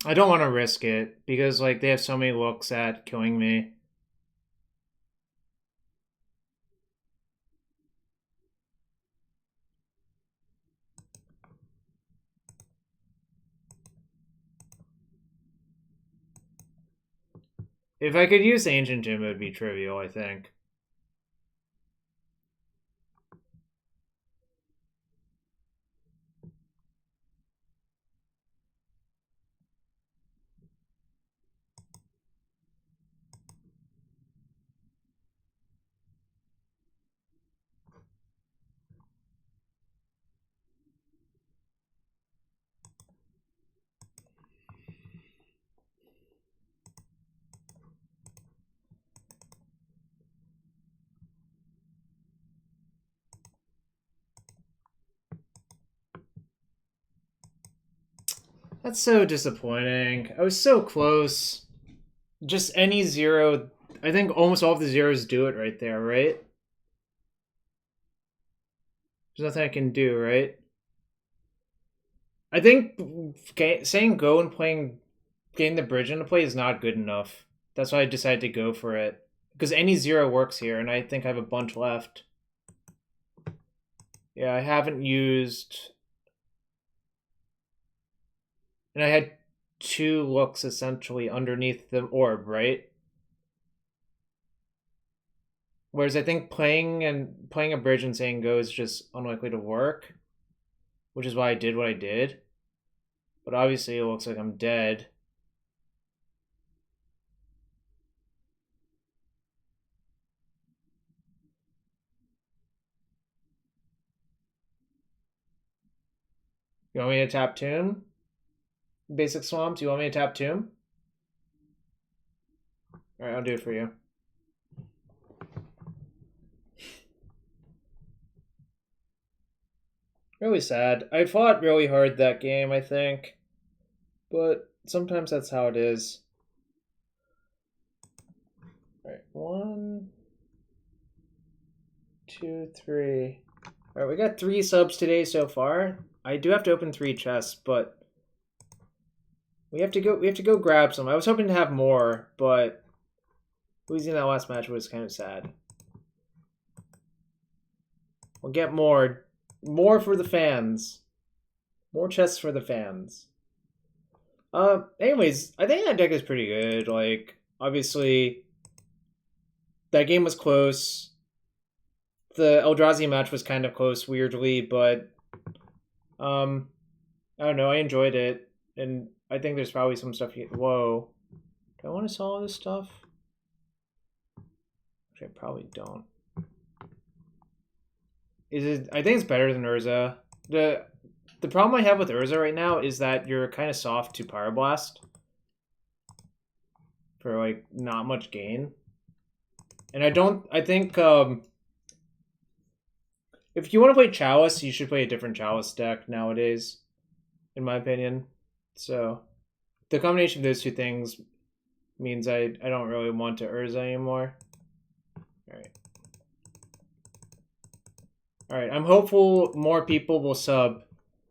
I don't want to risk it because like they have so many looks at killing me. If I could use Ancient Tomb, it would be trivial, I think. That's so disappointing. I was so close. Just any zero. I think almost all of the zeros do it right there, right? There's nothing I can do, right? I think saying go and getting the bridge into play is not good enough. That's why I decided to go for it. Because any zero works here, and I think I have a bunch left. Yeah, I haven't used... And I had 2 looks essentially underneath the orb, right? Whereas I think playing a bridge and saying go is just unlikely to work. Which is why I did what I did. But obviously it looks like I'm dead. You want me to tap Tomb? Basic Swamps, you want me to tap Tomb? Alright, I'll do it for you. Really sad. I fought really hard that game, I think. But sometimes that's how it is. Alright, 1, 2, 3. Alright, we got 3 subs today so far. I do have to open 3 chests, but we have to go grab some. I was hoping to have more, but losing that last match was kind of sad. We'll get more for the fans. More chests for the fans. Anyways, I think that deck is pretty good. Like, obviously, that game was close. The Eldrazi match was kind of close, weirdly, but I don't know. I enjoyed it, and I think there's probably some stuff. Whoa, do I want to sell all this stuff? Actually, I probably don't. Is it? I think it's better than Urza. The problem I have with Urza right now is that you're kind of soft to Pyroblast for like not much gain, and I think if you want to play Chalice, you should play a different Chalice deck nowadays, in my opinion. So the combination of those two things means I don't really want to Urza anymore. Alright, I'm hopeful more people will sub.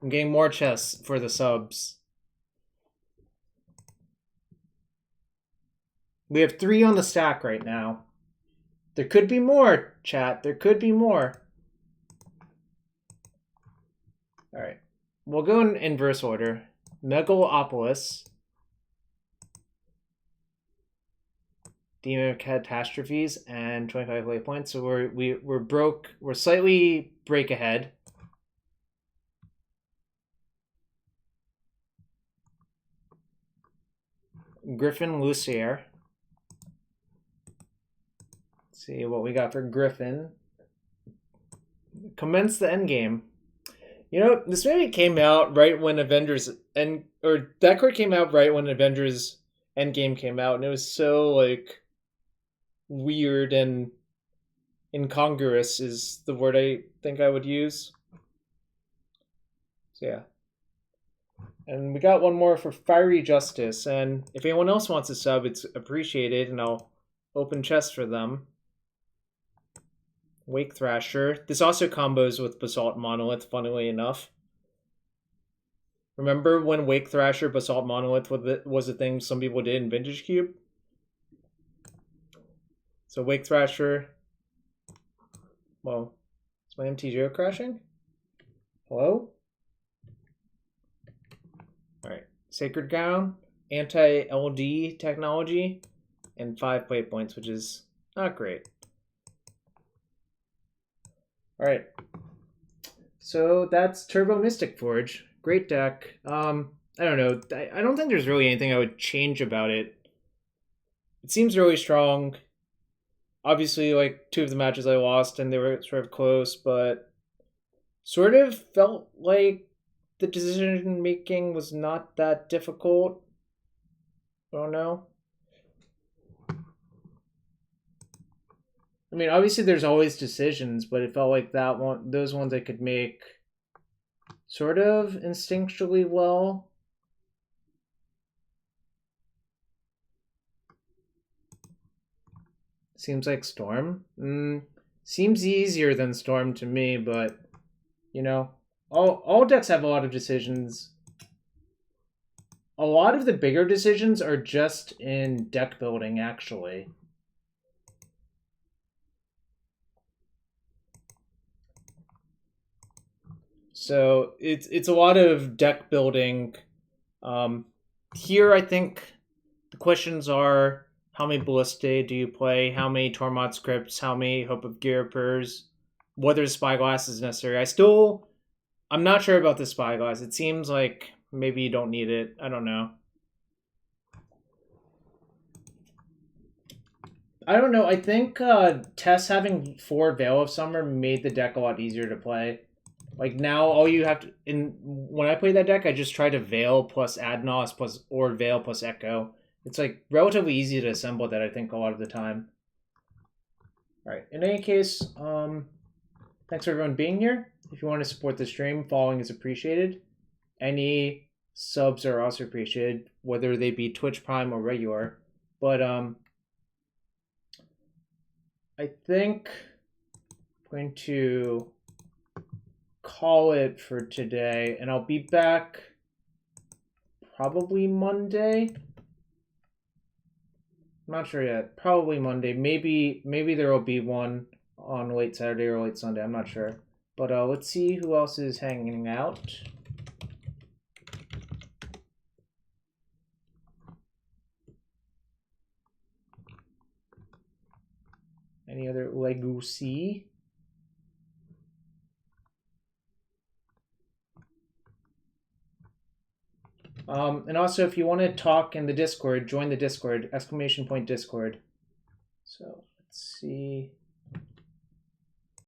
I'm getting more chests for the subs. We have 3 on the stack right now. There could be more, chat. There could be more. Alright. We'll go in inverse order. Megalopolis. Demon of Catastrophes and 25 lay points. So we're broke. We're slightly break ahead. Griffin Lucier. Let's see what we got for Griffin. Commence the endgame. You know, this maybe came out right when Avengers that card came out right when Avengers Endgame came out, and it was so like weird and incongruous is the word I think I would use. So yeah. And we got one more for Fiery Justice, and if anyone else wants a sub, it's appreciated, and I'll open chests for them. Wake Thrasher. This also combos with Basalt Monolith, funnily enough. Remember when Wake Thrasher, Basalt Monolith was a thing some people did in Vintage Cube? So Wake Thrasher. Well, is my MTGO crashing? Hello? Alright. Sacred Gown, anti-LD technology, and 5 play points, which is not great. Alright. So that's Turbo Mystic Forge. Great deck. I don't know. I don't think there's really anything I would change about it. It seems really strong. Obviously, like, 2 of the matches I lost, and they were sort of close, but sort of felt like the decision-making was not that difficult. I don't know. I mean, obviously there's always decisions, but it felt like those ones I could make sort of instinctually well. Seems like Storm. Seems easier than Storm to me, but you know, all decks have a lot of decisions. A lot of the bigger decisions are just in deck building, actually. So it's a lot of deck building. Here, I think the questions are: how many Ballistae do you play? How many Tormod scripts? How many Hope of Gyropers? Whether Spyglass is necessary. I'm not sure about the Spyglass. It seems like maybe you don't need it. I don't know. I don't know. I think Tess having 4 Veil of Summer made the deck a lot easier to play. Like now, all you have to when I play that deck, I just try to Veil plus Adnos plus or Veil plus Echo. It's like relatively easy to assemble that. I think a lot of the time. All right. In any case, thanks for everyone being here. If you want to support the stream, following is appreciated. Any subs are also appreciated, whether they be Twitch Prime or regular. But I think I'm going to call it for today, and I'll be back probably Monday. I'm not sure yet. Probably Monday. Maybe there will be one on late Saturday or late Sunday. I'm not sure. But let's see who else is hanging out. Any other Legacy? And also, if you want to talk in the Discord, join the Discord, !Discord. So let's see.